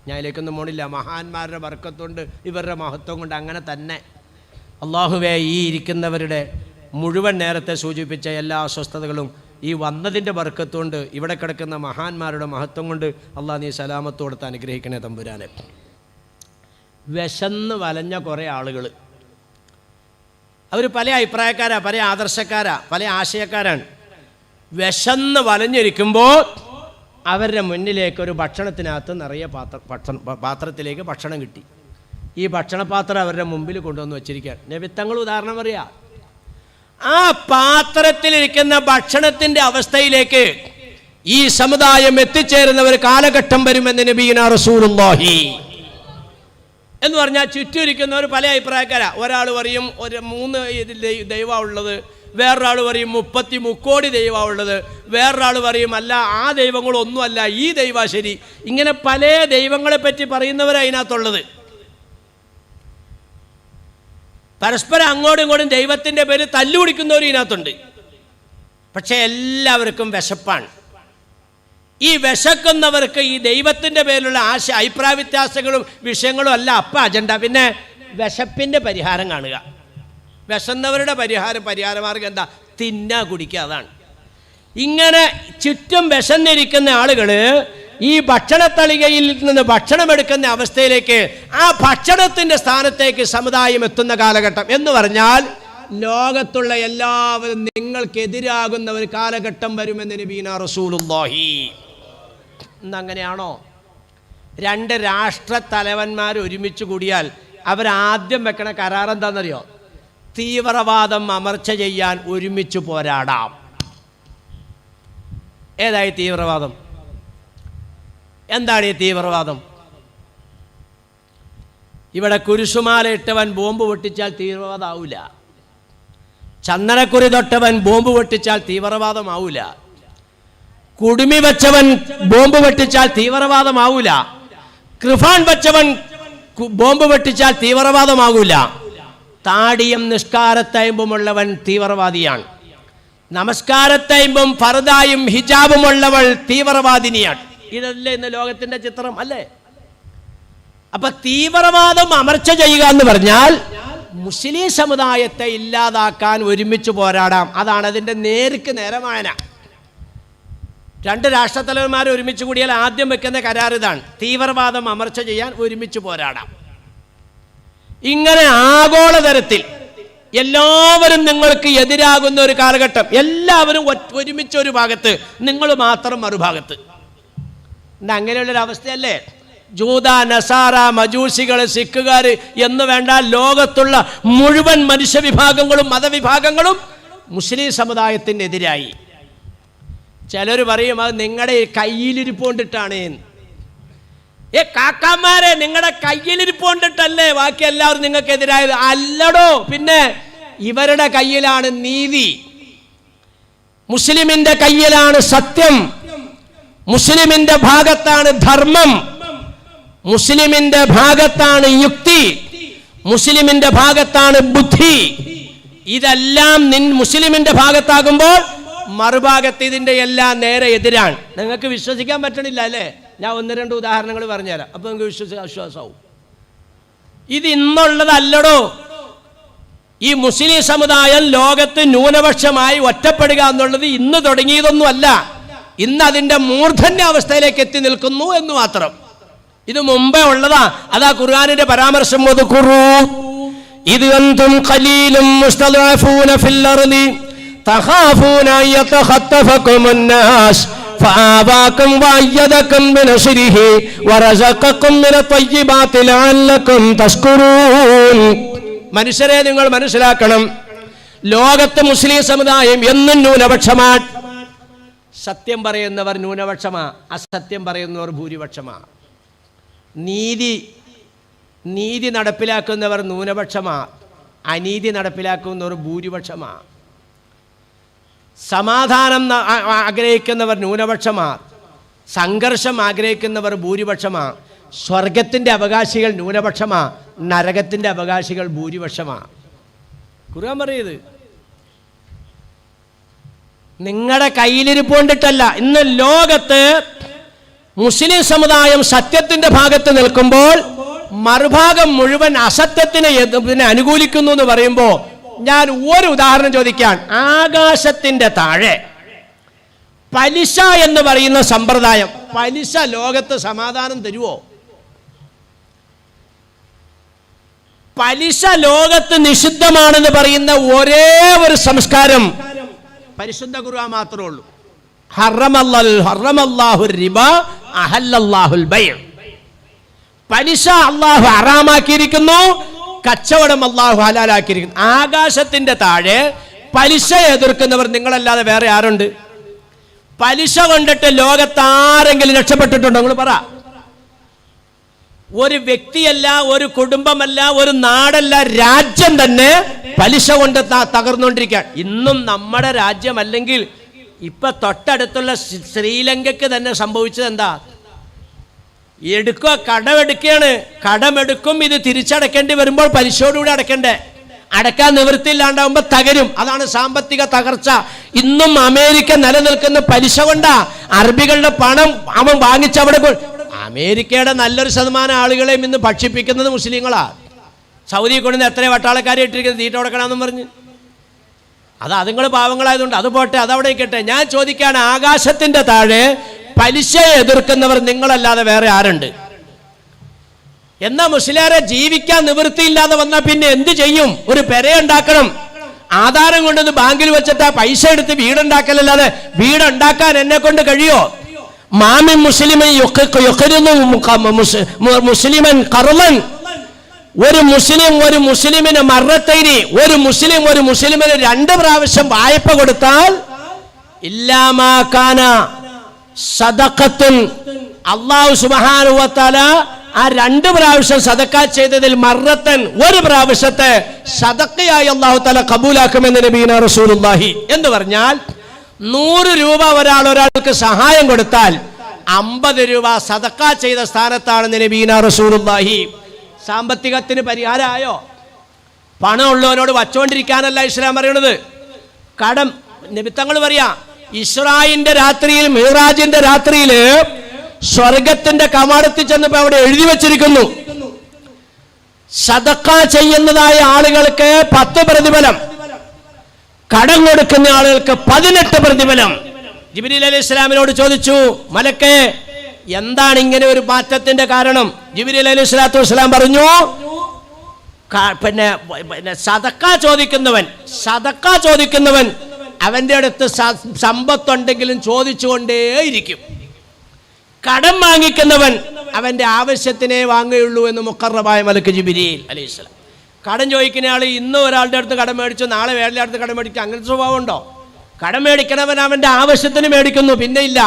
ഞാൻ ഇതിലേക്കൊന്നും പോണില്ല. മഹാന്മാരുടെ ബർക്കത്തുണ്ട്, ഇവരുടെ മഹത്വം കൊണ്ട് അങ്ങനെ തന്നെ. അള്ളാഹുവെ ഈ ഇരിക്കുന്നവരുടെ മുഴുവൻ നേരത്തെ സൂചിപ്പിച്ച എല്ലാ അസ്വസ്ഥതകളും ഈ വന്നതിൻ്റെ ബർക്കത്തുകൊണ്ട് ഇവിടെ കിടക്കുന്ന മഹാന്മാരുടെ മഹത്വം കൊണ്ട് അള്ളാഹ് നീ സലാമത്ത് കൊടുത്ത് അനുഗ്രഹിക്കണേ തമ്പുരാനെ. വിശന്ന് വലഞ്ഞ കുറേ ആളുകൾ, അവർ പല അഭിപ്രായക്കാരാ, പല ആദർശക്കാരാ, പല ആശയക്കാരാണ്. വിശന്ന് വലഞ്ഞിരിക്കുമ്പോൾ അവരുടെ മുന്നിലേക്ക് ഒരു ഭക്ഷണത്തിനകത്ത് നിറയെ പാത്രത്തിലേക്ക് ഭക്ഷണം കിട്ടി. ഈ ഭക്ഷണപാത്രം അവരുടെ മുമ്പിൽ കൊണ്ടുവന്ന് വെച്ചിരിക്കുകയാണ്. നബിത്തങ്ങൾ ഉദാഹരണം പറയാം. ആ പാത്രത്തിലിരിക്കുന്ന ഭക്ഷണത്തിൻ്റെ അവസ്ഥയിലേക്ക് ഈ സമുദായം എത്തിച്ചേരുന്ന ഒരു കാലഘട്ടം വരുമെന്ന് നബിയുനാ റസൂലുള്ളാഹി. എന്ന് പറഞ്ഞാൽ ചുറ്റുമിരിക്കുന്നവർ പല അഭിപ്രായക്കാരാ. ഒരാൾ പറയും 3 ദൈവമാണ് ഉള്ളത്, വേറൊരാൾ പറയും 33 ദൈവമാണ് ഉള്ളത്, വേറൊരാൾ പറയും അല്ല ആ ദൈവങ്ങളൊന്നുമല്ല ഈ ദൈവ ശരി. ഇങ്ങനെ പല ദൈവങ്ങളെ പറ്റി പറയുന്നവരതിനകത്തുള്ളത്. പരസ്പരം അങ്ങോട്ടും ഇങ്ങോട്ടും ദൈവത്തിൻ്റെ പേര് തല്ലുപിടിക്കുന്നവരും ഇതിനകത്തുണ്ട്. പക്ഷേ എല്ലാവർക്കും വിശപ്പാണ്. ഈ വിശക്കുന്നവർക്ക് ഈ ദൈവത്തിൻ്റെ പേരിലുള്ള അഭിപ്രായ വ്യത്യാസങ്ങളും വിഷയങ്ങളും അല്ല അപ്പം അജണ്ട. പിന്നെ വിശപ്പിൻ്റെ പരിഹാരം കാണുക. വിശന്നവരുടെ പരിഹാരമാർഗം എന്താ? തിന്നാ കുടിക്കുക. അതാണ്. ഇങ്ങനെ ചുറ്റും വിശന്നിരിക്കുന്ന ആളുകൾ ഈ ഭക്ഷണത്തളികയിൽ നിന്ന് ഭക്ഷണമെടുക്കുന്ന അവസ്ഥയിലേക്ക്, ആ ഭക്ഷണത്തിൻ്റെ സ്ഥാനത്തേക്ക് സമുദായം എത്തുന്ന കാലഘട്ടം എന്ന് പറഞ്ഞാൽ ലോകത്തുള്ള എല്ലാവരും നിങ്ങൾക്കെതിരാകുന്ന ഒരു കാലഘട്ടം വരുമെന്ന് നബീന റസൂലുള്ളാഹി. ഇന്നങ്ങനെയാണോ? 2 രാഷ്ട്രത്തലവന്മാർ ഒരുമിച്ച് കൂടിയാൽ അവരാദ്യം വെക്കണ കരാർ എന്താണെന്നറിയോ? തീവ്രവാദം അമർച്ച ചെയ്യാൻ ഒരുമിച്ച് പോരാടാം. ഏതായി തീവ്രവാദം? എന്താണ് ഈ തീവ്രവാദം? ഇവിടെ കുരിശുമാല ഇട്ടവൻ ബോംബ് പൊട്ടിച്ചാൽ തീവ്രവാദമാവില്ല. ചന്ദനക്കുറി തൊട്ടവൻ ബോംബ് പൊട്ടിച്ചാൽ തീവ്രവാദമാവില്ല. കുടുമി വെച്ചവൻ ബോംബ് പൊട്ടിച്ചാൽ തീവ്രവാദമാവില്ല. കൃഫാൻ വെച്ചവൻ ബോംബ് പൊട്ടിച്ചാൽ തീവ്രവാദമാകില്ല. താടിയും നിസ്കാരത്തയമ്പുമുള്ളവൻ തീവ്രവാദിയാണ്. നമസ്കാരത്തയമ്പും ഫർദായും ഹിജാബുമുള്ളവൾ തീവ്രവാദിനിയാണ്. ഇതല്ലേ ഇന്ന് ലോകത്തിന്റെ ചിത്രം അല്ലേ? അപ്പൊ തീവ്രവാദം അമർച്ച ചെയ്യുക എന്ന് പറഞ്ഞാൽ മുസ്ലിം സമുദായത്തെ ഇല്ലാതാക്കാൻ ഒരുമിച്ച് പോരാടാം. അതാണ് അതിൻ്റെ നേർക്ക് നേരമായന. 2 രാഷ്ട്രത്തലവന്മാർ ഒരുമിച്ച് കൂടിയാൽ ആദ്യം വെക്കുന്ന കരാർ ഇതാണ്: തീവ്രവാദം അമർച്ച ചെയ്യാൻ ഒരുമിച്ച് പോരാടാം. ഇങ്ങനെ ആഗോളതലത്തിൽ എല്ലാവരും നിങ്ങൾക്ക് എതിരാകുന്ന ഒരു കാലഘട്ടം, എല്ലാവരും ഒരുമിച്ച് ഒരു ഭാഗത്ത്, നിങ്ങൾ മാത്രം മറുഭാഗത്ത്. അങ്ങനെയുള്ളൊരവസ്ഥയല്ലേ? ജൂത, നസാറ, മജൂസികൾ, സിഖുകാർ എന്ന് വേണ്ട ലോകത്തുള്ള മുഴുവൻ മനുഷ്യവിഭാഗങ്ങളും മതവിഭാഗങ്ങളും മുസ്ലിം സമുദായത്തിനെതിരായി. ചിലർ പറയും അത് നിങ്ങളുടെ കയ്യിലിരിപ്പോണ്ടിട്ടാണ്. കാക്കാമാരെ, നിങ്ങളുടെ കയ്യിലിരിപ്പോണ്ടിട്ടല്ലേ ബാക്കി എല്ലാവരും നിങ്ങൾക്കെതിരായത്? അല്ലടോ, പിന്നെ ഇവരുടെ കയ്യിലാണ് നീതി, മുസ്ലിമിന്റെ കയ്യിലാണ് സത്യം, മുസ്ലിമിന്റെ ഭാഗത്താണ് ധർമ്മം, മുസ്ലിമിന്റെ ഭാഗത്താണ് യുക്തി, മുസ്ലിമിന്റെ ഭാഗത്താണ് ബുദ്ധി. ഇതെല്ലാം മുസ്ലിമിന്റെ ഭാഗത്താകുമ്പോൾ മറുഭാഗത്ത് ഇതിന്റെ എല്ലാം നേരെ എതിരാണ്. നിങ്ങൾക്ക് വിശ്വസിക്കാൻ പറ്റണില്ല അല്ലേ? ഞാൻ 1-2 ഉദാഹരണങ്ങൾ പറഞ്ഞുതരാം, അപ്പൊ നിങ്ങൾക്ക് വിശ്വാസമാവും. ഇത് ഇന്നുള്ളതല്ലടോ. ഈ മുസ്ലിം സമുദായം ലോകത്ത് ന്യൂനപക്ഷമായി ഒറ്റപ്പെടുക എന്നുള്ളത് ഇന്ന് തുടങ്ങിയതൊന്നും അല്ല. ഇന്ന് അതിന്റെ മൂർധന്യാവസ്ഥയിലേക്ക് എത്തി നിൽക്കുന്നു എന്ന് മാത്രം. ഇത് മുമ്പേ ഉള്ളതാ. അതാ ഖുർആനിന്റെ പരാമർശം. ഇത് അൻതും ഖലീലും മുസ്തദഅഫൂന ഫിൽ അർളി തഖാഫൂന യതഖത്തഫകുമുൻ നാസ് ഫആവാകും വഅയ്യദകും ബിനസ്രിഹി വറസഖകും മിനത് ത്വയ്യിബാതി ലഅല്ലകും തസ്കുറൂൻ. മനുഷ്യരെ, നിങ്ങൾ മനസ്സിലാക്കണം, ലോകത്ത് മുസ്ലിം സമുദായം എന്നും ന്യൂനപക്ഷമാണ്. സത്യം പറയുന്നവർ ന്യൂനപക്ഷമാ, അസത്യം പറയുന്നവർ ഭൂരിപക്ഷമാ. നീതി നടപ്പിലാക്കുന്നവർ ന്യൂനപക്ഷമാ, അനീതി നടപ്പിലാക്കുന്നവർ ഭൂരിപക്ഷമാ. സമാധാനം ആഗ്രഹിക്കുന്നവർ ന്യൂനപക്ഷമാ, സംഘർഷം ആഗ്രഹിക്കുന്നവർ ഭൂരിപക്ഷമാ. സ്വർഗത്തിൻ്റെ അവകാശികൾ ന്യൂനപക്ഷമാ, നരകത്തിൻ്റെ അവകാശികൾ ഭൂരിപക്ഷമാ. ഖുർആൻ പറയുന്നത് നിങ്ങളുടെ കയ്യിലിരിപ്പോണ്ടിട്ടല്ല. ഇന്ന് ലോകത്ത് മുസ്ലിം സമുദായം സത്യത്തിന്റെ ഭാഗത്ത് നിൽക്കുമ്പോൾ മറുഭാഗം മുഴുവൻ അസത്യത്തിനെ അനുകൂലിക്കുന്നു എന്ന് പറയുമ്പോൾ ഞാൻ ഒരു ഉദാഹരണം ചോദിക്കാൻ. ആകാശത്തിന്റെ താഴെ പലിശ എന്ന് പറയുന്ന സമ്പ്രദായം, പലിശ ലോകത്ത് സമാധാനം തരുമോ? പലിശ ലോകത്ത് നിഷിദ്ധമാണെന്ന് പറയുന്ന ഒരേ ഒരു സംസ്കാരം പരിശുദ്ധ ഖുർആൻ മാത്രമേ ഉള്ളൂ. ഹറമല്ലാഹു റിബ അഹല്ലല്ലാഹുൽ ബൈഅ. പലിശ അല്ലാഹു ഹറാമാക്കിയിരിക്കുന്നു, കച്ചവടം അല്ലാഹു ഹലാലാക്കിയിരിക്കുന്നു. ആകാശത്തിന്റെ താഴെ പലിശ എതിർക്കുന്നവർ നിങ്ങളല്ലാതെ വേറെ ആരുണ്ട്? പലിശ കൊണ്ടിട്ട് ലോകത്ത് ആരെങ്കിലും രക്ഷപ്പെട്ടിട്ടുണ്ടോ? നിങ്ങൾ പറ. ഒരു വ്യക്തിയല്ല, ഒരു കുടുംബമല്ല, ഒരു നാടല്ല, രാജ്യം തന്നെ പലിശ കൊണ്ട് തകർന്നുകൊണ്ടിരിക്കുക. ഇന്നും നമ്മുടെ രാജ്യമല്ലെങ്കിൽ ഇപ്പൊ തൊട്ടടുത്തുള്ള ശ്രീലങ്കയ്ക്ക് തന്നെ സംഭവിച്ചത് എന്താ? കടമെടുക്കുകയാണ്. കടമെടുക്കും, ഇത് തിരിച്ചടക്കേണ്ടി വരുമ്പോൾ പലിശയോടുകൂടി അടക്കണ്ടേ. അടക്കാൻ നിവൃത്തിയില്ലാണ്ടാവുമ്പോൾ തകരും. അതാണ് സാമ്പത്തിക തകർച്ച. ഇന്നും അമേരിക്ക നിലനിൽക്കുന്ന പലിശ കൊണ്ടാ. അറബികളുടെ പണം അവൻ വാങ്ങിച്ചവിടെ. അമേരിക്കയുടെ നല്ലൊരു ശതമാനം ആളുകളെയും ഇന്ന് ഭക്ഷിപ്പിക്കുന്നത് മുസ്ലിങ്ങളാ. സൗദി കൊണ്ടുവന്ന് എത്ര വട്ടാളക്കാരെ ഇട്ടിരിക്കുന്നത് തീറ്റ കൊടുക്കണമെന്നും പറഞ്ഞ്. അതുങ്ങൾ പാവങ്ങളായതുകൊണ്ട് അത് പോട്ടെ, അതവിടെ ഇരിക്കട്ടെ. ഞാൻ ചോദിക്കാണ്, ആകാശത്തിന്റെ താഴെ പലിശയെ എതിർക്കുന്നവർ നിങ്ങളല്ലാതെ വേറെ ആരുണ്ട്? എന്നാ മുസ്ലിയാരെ ജീവിക്കാൻ നിവൃത്തിയില്ലാതെ വന്നാൽ പിന്നെ എന്ത് ചെയ്യും? ഒരു പെരയുണ്ടാക്കണം. ആധാരം കൊണ്ടൊന്ന് ബാങ്കിൽ വെച്ചിട്ട് ആ പൈസ എടുത്ത് വീടുണ്ടാക്കലല്ലാതെ വീടുണ്ടാക്കാൻ എന്നെ കൊണ്ട് കഴിയോ? മാമിൻ മുസ്ലിമൻ മുസ്ലിമൻ കറുമൻ. ഒരു മുസ്ലിമിന് മറത്തൈനി, ഒരു മുസ്ലിമിന് 2 പ്രാവശ്യം വായ്പ കൊടുത്താൽ ഇല്ലാമാകാന സദഖത്തുൻ, അല്ലാഹു സുബ്ഹാനഹു വ തആല ആ 2 പ്രാവശ്യം സദഖ ചെയ്തതിൽ മറത്തൻ, ഒരു പ്രാവശ്യത്തെ സദഖയായി അല്ലാഹു തആല കബൂലാക്കുമെന്ന് നബിയുനാ റസൂലുള്ളാഹി. എന്ന് പറഞ്ഞാൽ 100 രൂപ ഒരാൾക്ക് സഹായം കൊടുത്താൽ 50 രൂപ സദഖ ചെയ്ത സ്ഥാനത്താണ് നബിയുനാ റസൂലുള്ളാഹി. സാമ്പത്തികത്തിന് പരിഹാരമായോ? പണം ഉള്ളവനോട് വച്ചോണ്ടിരിക്കാനല്ല ഇസ്ലാം പറയുന്നത്. കടം നബിത്തങ്ങൾ പറയാ, ഇസ്രായിന്റെ രാത്രിയിൽ, മിറാജിന്റെ രാത്രിയിൽ സ്വർഗത്തിന്റെ കവാടത്തിൽ ചെന്നപ്പോ അവിടെ എഴുതി വെച്ചിരിക്കുന്നു, സദഖ ചെയ്യുന്നതായ ആളുകൾക്ക് 10 പ്രതിഫലം, കടം കൊടുക്കുന്ന ആളുകൾക്ക് 18 പ്രതിഫലം. ജിബ്രീൽ അലൈഹി ഇസ്ലാമിനോട് ചോദിച്ചു, മലക്കേ എന്താണ് ഇങ്ങനെ ഒരു മാറ്റത്തിന്റെ കാരണം? ജിബ്രീൽ അലൈഹി സ്വലാത്തു വസ്സലാം പറഞ്ഞു, പിന്നെ സദഖ ചോദിക്കുന്നവൻ അവന്റെ അടുത്ത് സമ്പത്തുണ്ടെങ്കിലും ചോദിച്ചുകൊണ്ടേയിരിക്കും. കടം വാങ്ങിക്കുന്നവൻ അവന്റെ ആവശ്യത്തിനേ വാങ്ങുകയുള്ളൂ എന്ന് മുഖറബായ മലക്ക് ജിബ്രീൽ അലൈഹി സ്വലാം. കടം ചോദിക്കുന്ന ആൾ ഇന്ന് ഒരാളുടെ അടുത്ത് കടം മേടിച്ചു, നാളെ വേറെ അടുത്ത് കടം മേടിക്കും, അങ്ങനത്തെ സ്വഭാവം ഉണ്ടോ? കടം മേടിക്കണവൻ അവന്റെ ആവശ്യത്തിന് മേടിക്കുന്നു, പിന്നെ ഇല്ല.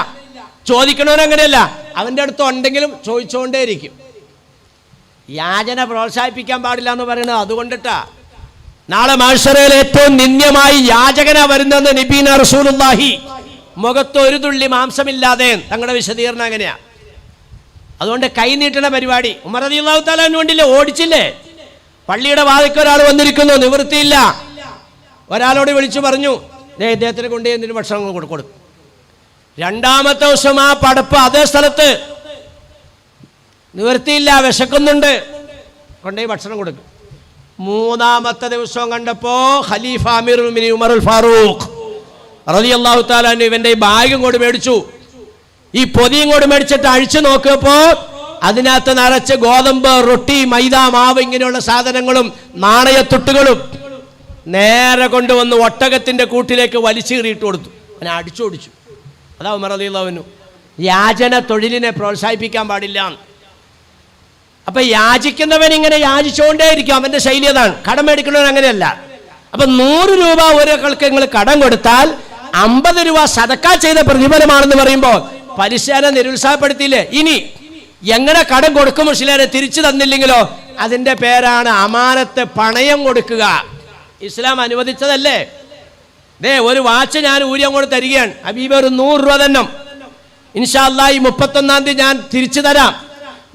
ചോദിക്കണവൻ അങ്ങനെയല്ല, അവന്റെ അടുത്ത് ഉണ്ടെങ്കിലും ചോദിച്ചുകൊണ്ടേയിരിക്കും. യാചന പ്രോത്സാഹിപ്പിക്കാൻ പാടില്ല എന്ന് പറയുന്നത് അതുകൊണ്ടിട്ടാ. നാളെ മഹ്ശറയിൽ ഏറ്റവും നിന്ദ്യമായി യാചകനാ വരുന്നെന്ന് നബീനാ റസൂലുള്ളാഹി. മുഖത്ത് ഒരു തുള്ളി മാംസമില്ലാതെ. തങ്ങളുടെ വിശദീകരണം അങ്ങനെയാ. അതുകൊണ്ട് കൈ നീട്ടണ പരിപാടി ഉമർ റളിയല്ലാഹു തആല വേണ്ടിയില്ലേ ഓടിച്ചില്ലേ? പള്ളിയുടെ വാതിൽക്ക് ഒരാൾ വന്നിരിക്കുന്നു, നിവൃത്തിയില്ല. ഒരാളോട് വിളിച്ചു പറഞ്ഞു, ഇദ്ദേഹത്തിന് കൊണ്ടുപോയി എന്തിനു ഭക്ഷണം കൊടുക്കും. 2ാമത്തെ ദിവസം ആ പടപ്പ് അതേ സ്ഥലത്ത്, നിവൃത്തിയില്ല, വിശക്കുന്നുണ്ട്, കൊണ്ടുപോയി ഭക്ഷണം കൊടുക്കും. 3ാമത്തെ ദിവസം കണ്ടപ്പോ ഖലീഫ അമീറുൽ മുഅ്മിനീൻ ഉമറുൽ ഫാറൂഖ് റളിയല്ലാഹു തആല അൻഹു ഇവന്റെ ബാഗ് ഇങ്ങോട്ട് മേടിച്ചു. ഈ പൊതി ഇങ്ങോട്ട് മേടിച്ചിട്ട് അഴിച്ചു നോക്കിയപ്പോ അതിനകത്ത് നിറച്ച് ഗോതമ്പ്, റൊട്ടി, മൈദ, മാവ് ഇങ്ങനെയുള്ള സാധനങ്ങളും നാണയത്തുട്ടുകളും നേരെ കൊണ്ടുവന്ന് ഒട്ടകത്തിന്റെ കൂട്ടിലേക്ക് വലിച്ചീറിയിട്ട് കൊടുത്തു. അവനെ അടിച്ചോടിച്ചു. അതാ ഉമർ റളിയല്ലാഹു അൻഹു. യാചന തൊഴിലിനെ പ്രോത്സാഹിപ്പിക്കാൻ പാടില്ല. അപ്പൊ യാചിക്കുന്നവൻ ഇങ്ങനെ യാചിച്ചുകൊണ്ടേയിരിക്കും, അവന്റെ ശൈലി അതാണ്. കടം മേടിക്കുന്നവൻ അങ്ങനെയല്ല. അപ്പൊ 100 രൂപ ഒരാൾക്ക് നിങ്ങൾ കടം കൊടുത്താൽ 50 രൂപ സദഖ ചെയ്ത പ്രതിഫലമാണെന്ന് പറയുമ്പോൾ പലിശനെ നിരുത്സാഹപ്പെടുത്തിയില്ലേ? ഇനി എങ്ങനെ കടം കൊടുക്കും മുസ്ലിയാരെ? തിരിച്ചു തന്നില്ലെങ്കിലോ? അതിന്റെ പേരാണ് അമാനത്ത്, പണയം കൊടുക്കുക. ഇസ്ലാം അനുവദിച്ചതല്ലേ? ഒരു വാച്ച് ഞാൻ ഊരി അങ്ങോട്ട് തരികയാണ്, ഹബീബ് ഒരു 100 രൂപ തന്നെ, ഇൻഷാ അല്ലാഹ് ഈ 31-ാം തീയതി ഞാൻ തിരിച്ചു തരാം.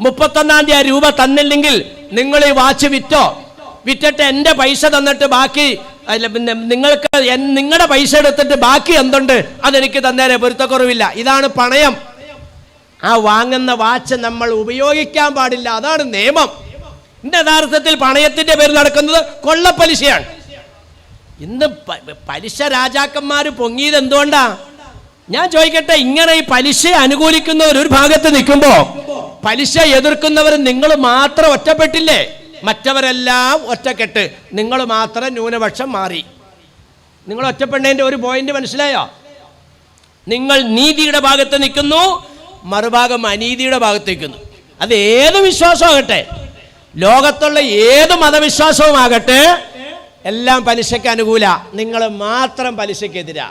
31-ാം തീയതി ആ രൂപ തന്നില്ലെങ്കിൽ നിങ്ങൾ ഈ വാച്ച് വിറ്റിട്ട് എൻ്റെ പൈസ തന്നിട്ട് ബാക്കി നിങ്ങൾക്ക് നിങ്ങളുടെ പൈസ എടുത്തിട്ട് ബാക്കി എന്തുണ്ട് അതെനിക്ക് തന്നേരെ, പൊരുത്തക്കുറവില്ല. ഇതാണ് പണയം. ആ വാങ്ങുന്ന വാച്ച് നമ്മൾ ഉപയോഗിക്കാൻ പാടില്ല, അതാണ് നിയമം. ഇതിന്റെ യഥാർത്ഥത്തിൽ പണയത്തിന്റെ പേരിൽ നടക്കുന്നത് കൊള്ളപ്പലിശയാണ്. ഇന്ന് പലിശ രാജാക്കന്മാർ പൊങ്ങിയത് എന്തുകൊണ്ടാ? ഞാൻ ചോദിക്കട്ടെ, ഇങ്ങനെ ഈ പലിശ അനുകൂലിക്കുന്നവർ ഒരു ഭാഗത്ത് നിൽക്കുമ്പോ പലിശ എതിർക്കുന്നവർ നിങ്ങൾ മാത്രം ഒറ്റപ്പെട്ടില്ലേ? മറ്റവരെല്ലാം ഒറ്റക്കെട്ട്, നിങ്ങൾ മാത്രം ന്യൂനപക്ഷം മാറി. നിങ്ങൾ ഒറ്റപ്പെട്ടതിന്റെ ഒരു പോയിന്റ് മനസ്സിലായോ? നിങ്ങൾ നീതിയുടെ ഭാഗത്ത് നിൽക്കുന്നു, മറുഭാഗം അനീതിയുടെ ഭാഗത്ത് നിൽക്കുന്നു. അത് ഏത് വിശ്വാസമാകട്ടെ, ലോകത്തുള്ള ഏത് മതവിശ്വാസവുമാകട്ടെ, എല്ലാം പലിശയ്ക്ക് അനുകൂല, നിങ്ങൾ മാത്രം പലിശയ്ക്കെതിരാ.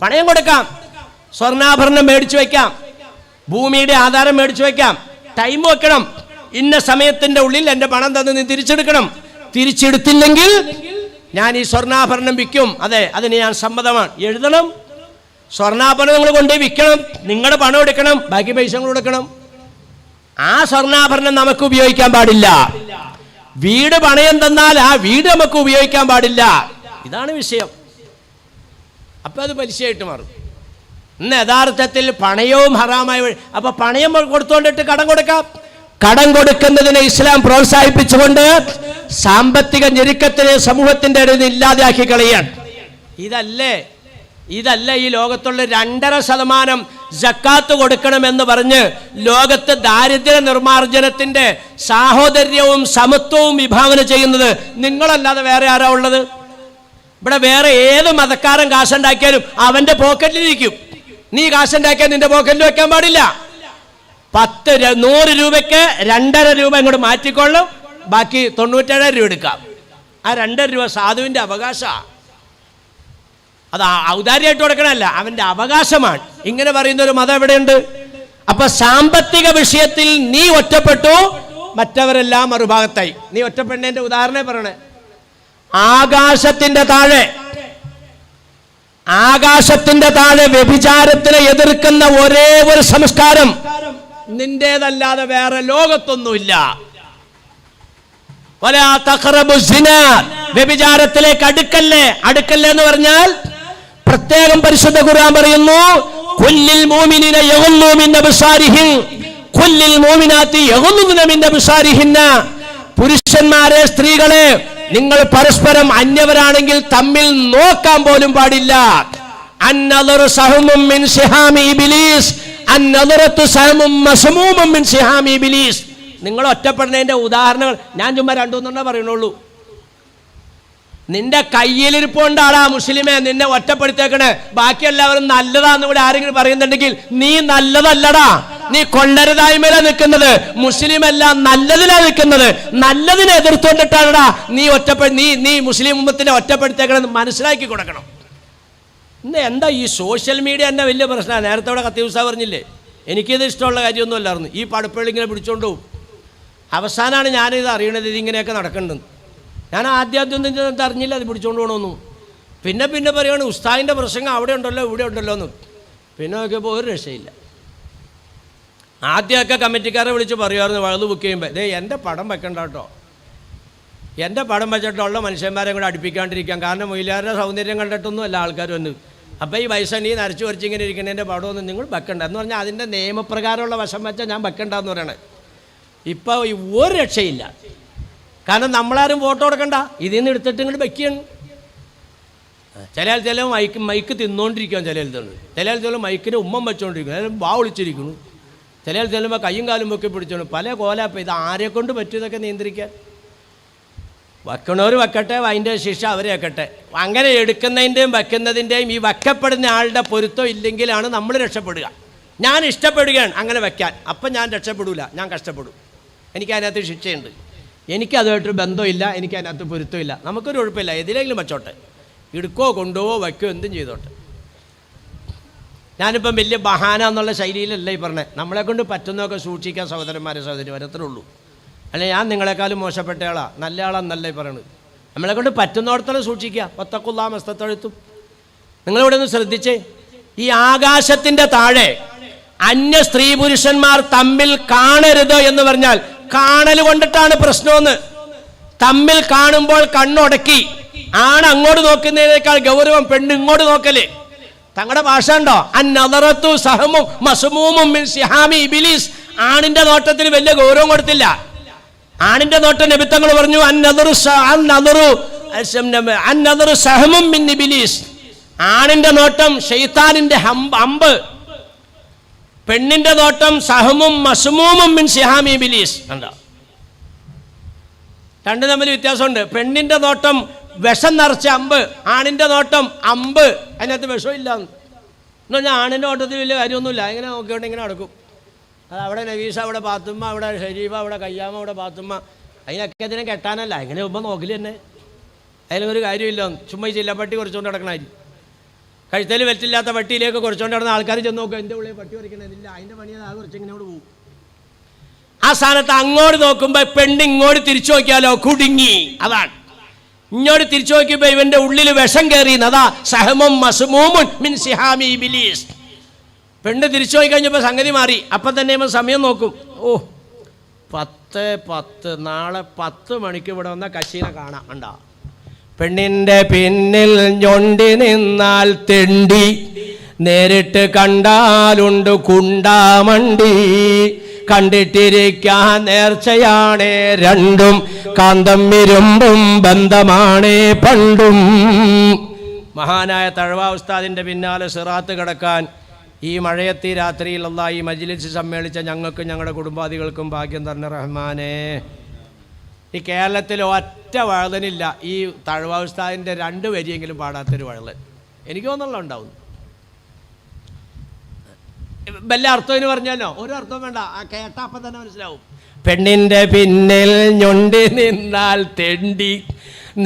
പണയം കൊടുക്കാം, സ്വർണ്ണാഭരണം മേടിച്ചു വയ്ക്കാം, ഭൂമിയുടെ ആധാരം മേടിച്ചു വയ്ക്കാം, ടൈം വെക്കണം. ഇന്ന സമയത്തിന്റെ ഉള്ളിൽ എൻ്റെ പണം തന്ന് നീ തിരിച്ചെടുക്കണം. തിരിച്ചെടുത്തില്ലെങ്കിൽ ഞാൻ ഈ സ്വർണ്ണാഭരണം വിൽക്കും. അതെ, അതിന് ഞാൻ സമ്മതമാണ്. എഴുതണം. സ്വർണ്ണാഭരണം നിങ്ങൾ കൊണ്ടുപോയി വിൽക്കണം. നിങ്ങളുടെ പണം എടുക്കണം, ബാക്കി പൈസ നിങ്ങൾ കൊടുക്കണം. ആ സ്വർണ്ണാഭരണം നമുക്ക് ഉപയോഗിക്കാൻ പാടില്ല. വീട് പണയം തന്നാൽ ആ വീട് നമുക്ക് ഉപയോഗിക്കാൻ പാടില്ല. ഇതാണ് വിഷയം. അപ്പൊ അത് പലിശയായിട്ട് മാറും. ഇന്ന് യഥാർത്ഥത്തിൽ പണയവും ഹറാമായി. അപ്പൊ പണയം കൊടുത്തുകൊണ്ടിട്ട് കടം കൊടുക്കാം. കടം കൊടുക്കുന്നതിനെ ഇസ്ലാം പ്രോത്സാഹിപ്പിച്ചുകൊണ്ട് സാമ്പത്തിക ഞെരുക്കത്തിനെ സമൂഹത്തിന്റെ ഇടയിൽ ഇല്ലാതെയാക്കി കളയാൻ. ഇതല്ല ഈ ലോകത്തുള്ള 2.5% സക്കാത്ത് കൊടുക്കണമെന്ന് പറഞ്ഞ് ലോകത്ത് ദാരിദ്ര്യ നിർമ്മാർജ്ജനത്തിന്റെ സാഹോദര്യവും സമത്വവും വിഭാവന ചെയ്യുന്നത് നിങ്ങളല്ലാതെ വേറെ ആരാ ഉള്ളത്? ഇവിടെ വേറെ ഏത് മതക്കാരൻ കാശുണ്ടാക്കിയാലും അവന്റെ പോക്കറ്റിലിരിക്കും. നീ കാശുണ്ടാക്കിയാൽ നിന്റെ പോക്കറ്റിൽ വെക്കാൻ പാടില്ല. 100 രൂപയ്ക്ക് 2.5 രൂപ ഇങ്ങോട്ട് മാറ്റിക്കൊള്ളും, ബാക്കി 97 രൂപ എടുക്കാം. ആ 2.5 രൂപ സാധുവിന്റെ അവകാശമാണ്. അത് ഔദാര്യമായിട്ട് കൊടുക്കണമല്ല, അവന്റെ അവകാശമാണ്. ഇങ്ങനെ പറയുന്ന ഒരു മതം എവിടെയുണ്ട്? അപ്പൊ സാമ്പത്തിക വിഷയത്തിൽ നീ ഒറ്റപ്പെട്ടു, മറ്റവരെല്ലാം മറുഭാഗത്തായി. നീ ഒറ്റപ്പെടുന്നതിന്റെ ഉദാഹരണം പറയണേ. ആകാശത്തിന്റെ താഴെ വ്യഭിചാരത്തിനെ എതിർക്കുന്ന ഒരേ ഒരു സംസ്കാരം നിന്റേതല്ലാതെ വേറെ ലോകത്തൊന്നുമില്ല. വ്യഭിചാരത്തിലേക്ക് അടുക്കല്ലേ എന്ന് പറഞ്ഞാൽ പ്രത്യേകം പരിശുദ്ധ ഖുർആൻ പറയുന്നു, കുല്ലിൽ മുഅ്മിനീന യഗ്ളൂ മിൻ അബ്സാരിഹിം കുല്ലിൽ മുഅ്മിനാത്തി യഗ്ളൂന മിൻ അബ്സാരിഹിന്ന. പുരുഷന്മാരെ, സ്ത്രീകളെ, നിങ്ങൾ പരസ്പരം അന്യവരാണെങ്കിൽ തമ്മിൽ നോക്കാൻ പോലും പാടില്ല. അന്നദറു സഹമും മിൻ സിഹാമി ഇബ്ലീസ് അന്നദറതു സഹമും മസ്മൂമും മിൻ സിഹാമി ഇബ്ലീസ്. നിങ്ങൾ ഒറ്റപ്പെടുന്നതിന്റെ ഉദാഹരണങ്ങൾ ഞാൻ ചുമ്മാ 2-3 പറയണുള്ളൂ. നിന്റെ കയ്യിലിരിപ്പുണ്ടാടാ മുസ്ലിമെ നിന്നെ ഒറ്റപ്പെടുത്തേക്കണേ. ബാക്കി എല്ലാവരും നല്ലതാന്ന് ഇവിടെ ആരെങ്കിലും പറയുന്നുണ്ടെങ്കിൽ നീ നല്ലതല്ലടാ. നീ കൊള്ളരുതായ്മയിലാ നിൽക്കുന്നത്. മുസ്ലിം എല്ലാം നല്ലതിലാ നിൽക്കുന്നത്. നല്ലതിനെ എതിർത്തുകൊണ്ടിട്ടാണടാ നീ മുസ്ലിം ഉമ്മത്തിനെ ഒറ്റപ്പെടുത്തേക്കണെന്ന് മനസ്സിലാക്കി കൊടുക്കണം. ഇന്ന് എന്താ ഈ സോഷ്യൽ മീഡിയ എന്നെ വലിയ പ്രശ്നമാണ്. നേരത്തെ ഇവിടെ കത്തീഫ്സ പറഞ്ഞില്ലേ, എനിക്കിത് ഇഷ്ടമുള്ള കാര്യമൊന്നും അല്ലായിരുന്നു. ഈ പടുപ്പുകൾ ഇങ്ങനെ പിടിച്ചോണ്ട് പോകും. അവസാനമാണ് ഞാനിത് അറിയണത്, ഇതിങ്ങനെയൊക്കെ നടക്കുന്നുണ്ട്. ഞാൻ ആദ്യം ഒന്നും അറിഞ്ഞില്ല അത് പിടിച്ചോണ്ട് പോകണമെന്നും. പിന്നെ പറയുകയാണ് ഉസ്താദിൻ്റെ പ്രസംഗം അവിടെ ഉണ്ടല്ലോ ഇവിടെ ഉണ്ടല്ലോ എന്നും. പിന്നെ നോക്കിയപ്പോൾ ഒരു രക്ഷയില്ല. ആദ്യമൊക്കെ കമ്മിറ്റിക്കാരെ വിളിച്ച് പറയുമായിരുന്നു വഴുത് ബുക്ക് ചെയ്യുമ്പോൾ, എൻ്റെ പടം വെക്കണ്ട കേട്ടോ, എൻ്റെ പടം വെച്ചിട്ടുള്ള മനുഷ്യന്മാരെ കൂടെ അടുപ്പിക്കാണ്ടിരിക്കാം. കാരണം മൊയിലാരുടെ സൗന്ദര്യം കണ്ടിട്ടൊന്നും അല്ല ആൾക്കാർ വന്ന്. അപ്പോൾ ഈ വയസ്സണി നരച്ചു വരച്ചിങ്ങനെ ഇരിക്കുന്നതിൻ്റെ പടമൊന്നും നിങ്ങൾ വെക്കണ്ട എന്ന് പറഞ്ഞാൽ അതിൻ്റെ നിയമപ്രകാരമുള്ള വശം വെച്ചാൽ ഞാൻ വെക്കണ്ടെന്ന് പറയണേ. ഇപ്പോൾ ഒരു രക്ഷയില്ല. കാരണം നമ്മളാരും ഫോട്ടോ എടുക്കണ്ട, ഇതിൽ നിന്ന് എടുത്തിട്ട് ഇങ്ങോട്ട് വെക്കുകയാണ്. ചില മൈക്ക് തിന്നുകൊണ്ടിരിക്കുകയാണ്. ചില മൈക്കിന് ഉമ്മം വെച്ചുകൊണ്ടിരിക്കുന്നു, ചില വാ വിളിച്ചിരിക്കുന്നു, ചില കയ്യും കാലും ഒക്കെ പിടിച്ചോണ്ട് പല കോലാപ്പം. ഇത് ആരെ കൊണ്ട് പറ്റും ഇതൊക്കെ നിയന്ത്രിക്കാൻ? വെക്കണവർ വെക്കട്ടെ, അതിൻ്റെ ശിക്ഷ അവരെ വെക്കട്ടെ. അങ്ങനെ എടുക്കുന്നതിൻ്റെയും വെക്കുന്നതിൻ്റെയും ഈ വെക്കപ്പെടുന്ന ആളുടെ പൊരുത്തം ഇല്ലെങ്കിലാണ് നമ്മൾ രക്ഷപ്പെടുക. ഞാൻ ഇഷ്ടപ്പെടുകയാണ് അങ്ങനെ വെക്കാൻ, അപ്പം ഞാൻ രക്ഷപ്പെടില്ല, ഞാൻ കഷ്ടപ്പെടും. എനിക്കതിനകത്ത് ശിക്ഷയുണ്ട്. എനിക്കതുമായിട്ടൊരു ബന്ധമില്ല, എനിക്കതിനകത്ത് പൊരുത്തമില്ല. നമുക്കൊരു കുഴപ്പമില്ല, എതിലെങ്കിലും വെച്ചോട്ടെ, എടുക്കോ കൊണ്ടുപോവോ വയ്ക്കോ എന്തും ചെയ്തോട്ടെ. ഞാനിപ്പം വലിയ ബഹാന എന്നുള്ള ശൈലിയിലല്ല ഈ പറഞ്ഞത്. നമ്മളെക്കൊണ്ട് പറ്റുന്നതൊക്കെ സൂക്ഷിക്കാൻ സഹോദരന്മാരെ അത്രേ ഉള്ളൂ. അല്ലെ ഞാൻ നിങ്ങളെക്കാളും മോശപ്പെട്ട ആളാണ്, നല്ല ആളാന്നല്ല ഈ പറയണത്. നമ്മളെക്കൊണ്ട് പറ്റുന്നിടത്തോളം സൂക്ഷിക്കുക. വത്തഖുല്ലാഹ മസ്തതഅ്തും. നിങ്ങളിവിടെ ഒന്ന് ശ്രദ്ധിച്ചേ, ഈ ആകാശത്തിൻ്റെ താഴെ അന്യ സ്ത്രീ പുരുഷന്മാർ തമ്മിൽ കാണരുത് എന്ന് പറഞ്ഞാൽ കാണൽ കൊണ്ടിട്ടാണ് പ്രശ്നമെന്ന്. തമ്മിൽ കാണുമ്പോൾ കണ്ണുടക്കി ആണ് അങ്ങോട്ട് നോക്കുന്നതിനേക്കാൾ ഗൗരവം പെണ്ണ് ഇങ്ങോട്ട് നോക്കല്. തങ്ങളുടെ ഭാഷ ഉണ്ടോ? അന്നദറതു സഹമും മസ്മൂമും മിൻ സിഹാമി ഇബ്ലീസ്. ആണിന്റെ നോട്ടത്തിന് വലിയ ഗൗരവം കൊടുത്തില്ല. ആണിന്റെ നോട്ടം നബിത്തങ്ങൾ പറഞ്ഞു അന്നദറു സഹമും മിൻ ഇബ്ലീസ്. ആണിന്റെ നോട്ടം ശൈത്താനിന്റെ അമ്പ്, പെണ്ണിന്റെ നോട്ടം സഹമും മസ്മൂമും മിൻ സിഹാമി ഇബ്ലീസ്. കണ്ടോ, രണ്ടും തമ്മിൽ വ്യത്യാസമുണ്ട്. പെണ്ണിന്റെ നോട്ടം വിഷം നിറച്ച അമ്പ്, ആണിന്റെ നോട്ടം അമ്പ്, അതിനകത്ത് വിഷമില്ല എന്ന് പറഞ്ഞാൽ ആണിന്റെ നോട്ടത്തിൽ വലിയ കാര്യമൊന്നുമില്ല. ഇങ്ങനെ നോക്കിയോണ്ട് ഇങ്ങനെ നടക്കും. അത് അവിടെ നവീസ, അവിടെ പാത്തുമ്മ, അവിടെ ഷരീഫ, അവിടെ കയ്യാമ, അവിടെ പാത്തുമ്മ, അതിനൊക്കെ ഇതിനെ കെട്ടാനല്ല. ഇങ്ങനെ ഉമ്മ നോക്കല് തന്നെ, അതിലൊരു കാര്യമില്ല. ചുമ്മാ ഈ ചില്ലപ്പട്ടി കുറച്ചുകൊണ്ട് നടക്കണമായിരിക്കും. കഴുത്തൽ വെറ്റില്ലാത്ത പട്ടിയിലേക്ക് കുറച്ചുകൊണ്ട് നടന്ന ആൾക്കാർ ചെന്ന് നോക്കുക, എൻ്റെ ഉള്ളിൽ പട്ടി കുറയ്ക്കണമെന്നില്ല, അതിൻ്റെ പണി അത് കുറച്ചിങ്ങനെ പോകും. ആ സ്ഥാനത്ത് അങ്ങോട്ട് നോക്കുമ്പോൾ പെണ്ണ് ഇങ്ങോട്ട് തിരിച്ചു നോക്കിയാലോ കുടുങ്ങി. അതാണ് ഇങ്ങോട്ട് തിരിച്ചു നോക്കിയപ്പോൾ ഇവന്റെ ഉള്ളിൽ വിഷം കയറി. അതാ സഹമും മസ്മൂമുൻ മിൻ സിഹാമി ഇബ്ലീസ്. പെണ്ണ് തിരിച്ചു പോയി കഴിഞ്ഞപ്പോൾ സംഗതി മാറി. അപ്പം തന്നെ ഇവൻ സമയം നോക്കും. ഓ 10:10 നാളെ 10 മണിക്ക് ഇവിടെ വന്ന കശീനെ കാണാം. ഉണ്ടാ പെണ്ണിൻ്റെ പിന്നിൽ ഞൊണ്ടി നിന്നാൽ തെണ്ടി, നേരിട്ട് കണ്ടാലുണ്ട് കുണ്ടാമണ്ടി. കണ്ടിട്ടിരിക്കാൻ നേർച്ചയാണ് രണ്ടും, കാന്തം ഇരുമ്പും ബന്ധമാണ് പണ്ടും. മഹാനായ തഴവ ഉസ്താദിൻ്റെ പിന്നാലെ സിറാത്ത് കിടക്കാൻ ഈ മഴയത്തി രാത്രിയിൽ അല്ലാഹ് ഈ മജ്ലിസ് സമ്മേളിച്ച ഞങ്ങൾക്കും ഞങ്ങളുടെ കുടുംബാദികൾക്കും ഭാഗ്യം തരണ റഹ്മാനേ. ഈ കേരളത്തിൽ ഒറ്റ വഴുതനില്ല ഈ തഴവ ഉസ്താദിൻ്റെ 2 വരിയെങ്കിലും പാടാത്തൊരു വഴുതൻ. എനിക്ക് തോന്നുന്നുള്ള ഉണ്ടാവും. വല്ല അർത്ഥം പറഞ്ഞാലോ ഒരു അർത്ഥം വേണ്ട, കേട്ടാ അപ്പം തന്നെ മനസ്സിലാവും. പെണ്ണിൻ്റെ പിന്നിൽ ഞൊണ്ടി നിന്നാൽ തെണ്ടി,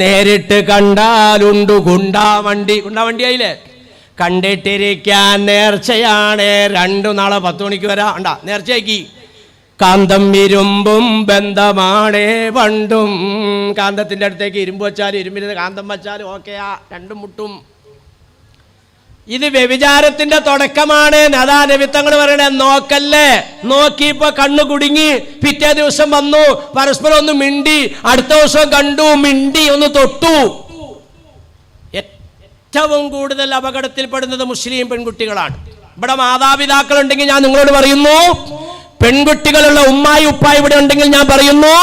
നേരിട്ട് കണ്ടാലുണ്ട് കുണ്ടാവണ്ടി. കുണ്ടാവണ്ടിയായില്ലേ? കണ്ടിട്ടിരിക്കാൻ നേർച്ചയാണ് 2 നാളെ 10 മണിക്ക് വരാം. ഉണ്ടാ നേർച്ചയാക്കി. കാന്തം ഇരുമ്പും ബന്ധമാണ് പണ്ടും. കാന്തത്തിൻ്റെ അടുത്തേക്ക് ഇരുമ്പ് വെച്ചാലും ഇരുമ്പിന് കാന്തം വെച്ചാലും ഓക്കെയാ, 2 മുട്ടും. ഇത് വ്യഭിചാരത്തിന്റെ തുടക്കമാണ്. അതാ നബി തങ്ങൾ പറയണേ, നോക്കല്ലേ. നോക്കിയപ്പോ കണ്ണു കുടുങ്ങി. പിറ്റേ ദിവസം വന്നു, പരസ്പരം ഒന്ന് മിണ്ടി. അടുത്ത ദിവസം കണ്ടു, മിണ്ടി, ഒന്ന് തൊട്ടു. ഏറ്റവും കൂടുതൽ അപകടത്തിൽപ്പെടുന്നത് മുസ്ലിം പെൺകുട്ടികളാണ്. ഇവിടെ മാതാപിതാക്കളുണ്ടെങ്കിൽ ഞാൻ നിങ്ങളോട് പറയുന്നു, പെൺകുട്ടികളുള്ള ഉമ്മായി ഉപ്പായി ഇവിടെ ഉണ്ടെങ്കിൽ ഞാൻ പറയുന്നു,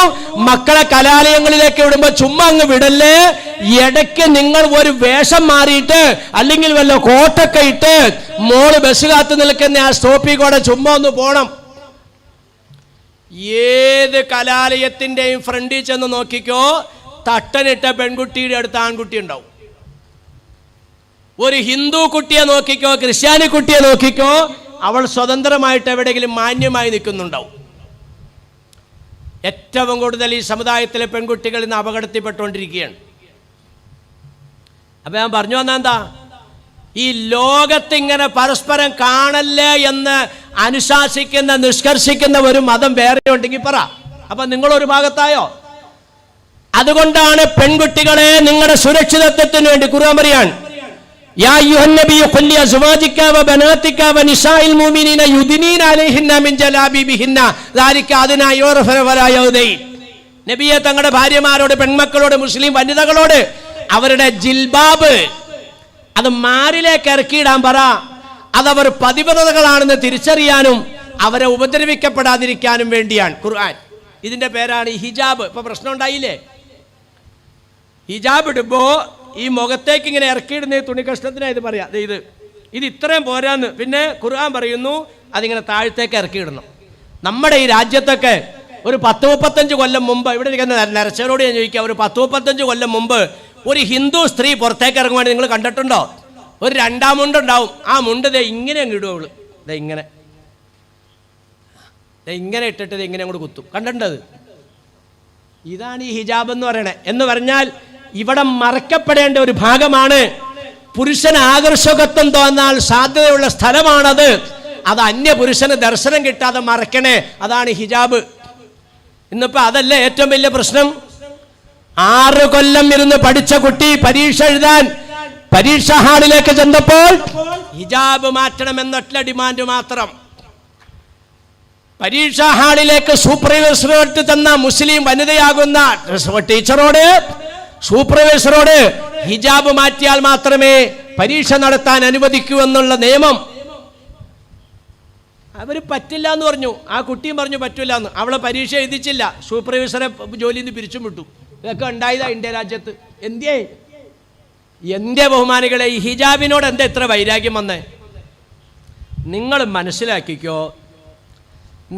മക്കളെ കലാലയങ്ങളിലേക്ക് വിടുമ്പോൾ ചുമ്മാ അങ്ങ് വിടല്ലേ. ഇടയ്ക്ക് നിങ്ങൾ ഒരു വേഷം മാറിയിട്ട് അല്ലെങ്കിൽ വല്ല കോട്ടൊക്കെ ഇട്ട് മോള് ബസ് കാത്തു നിൽക്കുന്ന ആ സ്റ്റോപ്പിൽ കൂടെ ചുമ്മാ ഒന്ന് പോണം. ഏത് കലാലയത്തിൻ്റെയും ഫ്രണ്ടിൽ ചെന്ന് നോക്കിക്കോ, തട്ടനിട്ട പെൺകുട്ടിയുടെ അടുത്ത് ആൺകുട്ടി ഉണ്ടാവും. ഒരു ഹിന്ദു കുട്ടിയെ നോക്കിക്കോ, ക്രിസ്ത്യാനി കുട്ടിയെ നോക്കിക്കോ, അവൾ സ്വതന്ത്രമായിട്ട് എവിടെയെങ്കിലും മാന്യമായി നിൽക്കുന്നുണ്ടാവും. ഏറ്റവും കൂടുതൽ ഈ സമുദായത്തിലെ പെൺകുട്ടികൾ ഇന്ന് അപകടത്തിൽപ്പെട്ടുകൊണ്ടിരിക്കുകയാണ്. അപ്പം ഞാൻ പറഞ്ഞു വന്ന എന്താ, ഈ ലോകത്തിങ്ങനെ പരസ്പരം കാണല്ലേ എന്ന് അനുശാസിക്കുന്ന നിഷ്കർഷിക്കുന്ന ഒരു മതം വേറെ ഉണ്ടെങ്കിൽ പറ. അപ്പം നിങ്ങളൊരു ഭാഗത്തായോ? അതുകൊണ്ടാണ് പെൺകുട്ടികളെ നിങ്ങളുടെ സുരക്ഷിതത്വത്തിന് വേണ്ടി ഖുർആൻ പറയാൻ, യാ അയ്യുഹൻ നബിയ്യു ഖുൽ ലിഅസ്വാജിക വബനാതിക വനിസാഇൽ മുഅ്മിനീന യുദ്നീന അലൈഹിന്ന മിൻ ജലാബിബിഹിന്ന ദാലിക അദ്നാ യുറഫന വലാ യൗദൈൻ. നബിയെ തങ്ങളുടെ ഭാര്യമാരോട്, പെൺമക്കളോട്, മുസ്ലിം വനിതകളോട് അവരുടെ ജിൽബാബ് അത് മാറിലേക്ക് ഇറക്കിയിടാൻ പറ. അതവർ പതിവ്രതകളാണെന്ന് തിരിച്ചറിയാനും അവരെ ഉപദ്രവിക്കപ്പെടാതിരിക്കാനും വേണ്ടിയാണ് ഖുർആൻ. ഇതിന്റെ പേരാണ് ഈ ഹിജാബ്. ഇപ്പൊ പ്രശ്നം ഉണ്ടായില്ലേ? ഹിജാബ് ഇടുമ്പോ ഈ മുഖത്തേക്ക് ഇങ്ങനെ ഇറക്കിയിടുന്ന തുണി കഷ്ണത്തിനാണ് ഇത് പറയാം. ഇത് ഇത്രയും പോരാന്ന്. പിന്നെ ഖുർആൻ പറയുന്നു അതിങ്ങനെ താഴത്തേക്ക് ഇറക്കിയിടണം. നമ്മുടെ ഈ രാജ്യത്തൊക്കെ ഒരു 10-35 കൊല്ലം മുമ്പ്, ഇവിടെ ഇരിക്കുന്ന നരച്ചവരോട് ഞാൻ ചോദിക്കാം, ഒരു 10-35 കൊല്ലം മുമ്പ് ഒരു ഹിന്ദു സ്ത്രീ പുറത്തേക്ക് ഇറങ്ങുവാൻ നിങ്ങൾ കണ്ടിട്ടുണ്ടോ? ഒരു 2-ാം മുണ്ടുണ്ടാവും. ആ മുണ്ട് ഇങ്ങനെ അങ്ങ് ഇടും. അവള് ഇങ്ങനെ ഇട്ടിട്ട് ഇങ്ങനെ അങ്ങോട്ട് കുത്തും. കണ്ടിട്ടത്? ഇതാണ് ഈ ഹിജാബ് എന്ന് പറയണേ. എന്ന് പറഞ്ഞാൽ ഇവിടെ മറക്കപ്പെടേണ്ട ഒരു ഭാഗമാണ്. പുരുഷന് ആകർഷകത്വം തോന്നാൻ സാധ്യതയുള്ള സ്ഥലമാണത്. അത് അന്യ പുരുഷന് ദർശനം കിട്ടാതെ മറക്കണേ. അതാണ് ഹിജാബ്. ഇന്നിപ്പോ അതല്ലേ ഏറ്റവും വലിയ പ്രശ്നം. 6 കൊല്ലം ഇരുന്ന് പഠിച്ച കുട്ടി പരീക്ഷ എഴുതാൻ പരീക്ഷാ ഹാളിലേക്ക് ചെന്നപ്പോൾ ഹിജാബ് മാറ്റണമെന്നൊറ്റ ഡിമാൻഡ് മാത്രം. പരീക്ഷാ ഹാളിലേക്ക് സൂപ്പർവൈസറോട് ചെന്ന മുസ്ലിം വനിതയാകുന്ന ടീച്ചറോട്, സൂപ്പർവൈസറോട് ഹിജാബ് മാറ്റിയാൽ മാത്രമേ പരീക്ഷ നടത്താൻ അനുവദിക്കൂ എന്നുള്ള നിയമം. അവർ പറ്റില്ല എന്ന് പറഞ്ഞു. ആ കുട്ടിയും പറഞ്ഞു പറ്റില്ല എന്ന്. അവളെ പരീക്ഷ എഴുതിച്ചില്ല. സൂപ്പർവൈസറെ ജോലിയിൽ നിന്ന് പിരിച്ചും വിട്ടു. ഇതൊക്കെ ഉണ്ടായതാ ഇന്ത്യ രാജ്യത്ത്. എന്തേ ബഹുമാനികളെ, ഈ ഹിജാബിനോട് എന്താ ഇത്ര വൈരാഗ്യം വന്നേ? നിങ്ങൾ മനസ്സിലാക്കിക്കോ,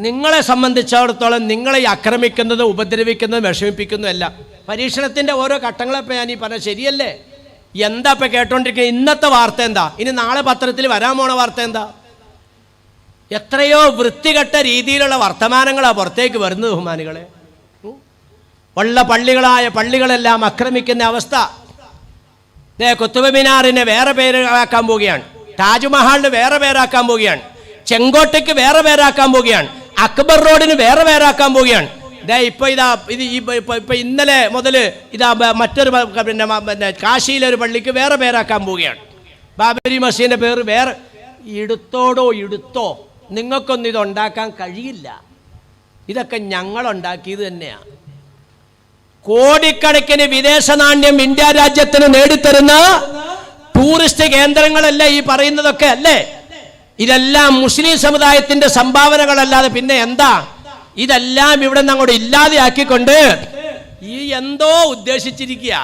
നിങ്ങളെ സംബന്ധിച്ചിടത്തോളം നിങ്ങളെ ആക്രമിക്കുന്നത്, ഉപദ്രവിക്കുന്നത്, വിഷമിപ്പിക്കുന്നതല്ല. പരീക്ഷണത്തിൻ്റെ ഓരോ ഘട്ടങ്ങളെപ്പോൾ ഞാൻ ഈ പറഞ്ഞ ശരിയല്ലേ? എന്താ ഇപ്പം കേട്ടോണ്ടിരിക്കുന്നത്? ഇന്നത്തെ വാർത്ത എന്താ? ഇനി നാളെ പത്രത്തിൽ വരാൻ പോണ വാർത്ത എന്താ? എത്രയോ വൃത്തികെട്ട രീതിയിലുള്ള വർത്തമാനങ്ങളാണ് പുറത്തേക്ക് വരുന്നത് ബഹുമാനികളെ. ഉള്ള പള്ളികളെല്ലാം ആക്രമിക്കുന്ന അവസ്ഥ. കുത്തുബ് മിനാറിനെ വേറെ പേരാക്കാൻ പോവുകയാണ്. താജ്മഹലിന് വേറെ പേരാക്കാൻ പോവുകയാണ്. ചെങ്കോട്ടയ്ക്ക് വേറെ പേരാക്കാൻ പോവുകയാണ്. അക്ബർ റോഡിന് വേറെ ആക്കാൻ പോവുകയാണ്. ഇപ്പൊ ഇന്നലെ മുതൽ മറ്റൊരു പിന്നെ കാശിയിലെ ഒരു പള്ളിക്ക് വേറെ ആക്കാൻ പോവുകയാണ്. ബാബരി മസ്ജിദിന്റെ പേര് വേറെ. എടുത്തോ, നിങ്ങൾക്കൊന്നും ഇത് ഉണ്ടാക്കാൻ കഴിയില്ല. ഇതൊക്കെ ഞങ്ങളുണ്ടാക്കിയത് തന്നെയാണ്. കോടിക്കണക്കിന് വിദേശ നാണ്യം ഇന്ത്യ രാജ്യത്തിന് നേടിത്തരുന്ന ടൂറിസ്റ്റ് കേന്ദ്രങ്ങളല്ല ഈ പറയുന്നതൊക്കെ അല്ലേ? ഇതെല്ലാം മുസ്ലിം സമുദായത്തിന്റെ സംഭാവനകളല്ലാതെ പിന്നെ എന്താ? ഇതെല്ലാം ഇവിടെ നിന്ന് അങ്ങോട്ട് ഇല്ലാതെയാക്കിക്കൊണ്ട് ഈ എന്തോ ഉദ്ദേശിച്ചിരിക്കുക.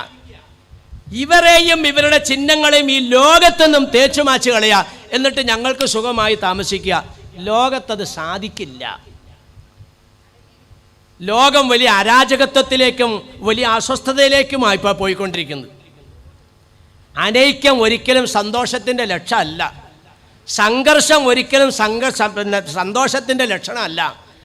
ഇവരെയും ഇവരുടെ ചിഹ്നങ്ങളെയും ഈ ലോകത്തു നിന്നും തേച്ചു മാച്ച് കളയുക, എന്നിട്ട് ഞങ്ങൾക്ക് സുഖമായി താമസിക്കുക. ലോകത്തത് സാധിക്കില്ല. ലോകം വലിയ അരാജകത്വത്തിലേക്കും വലിയ അസ്വസ്ഥതയിലേക്കുമായി ഇപ്പോൾ പോയിക്കൊണ്ടിരിക്കുന്നത്. അനൈക്യം ഒരിക്കലും സന്തോഷത്തിൻ്റെ ലക്ഷ്യമല്ല. സംഘർഷം ഒരിക്കലും സന്തോഷത്തിൻ്റെ ലക്ഷണമല്ല.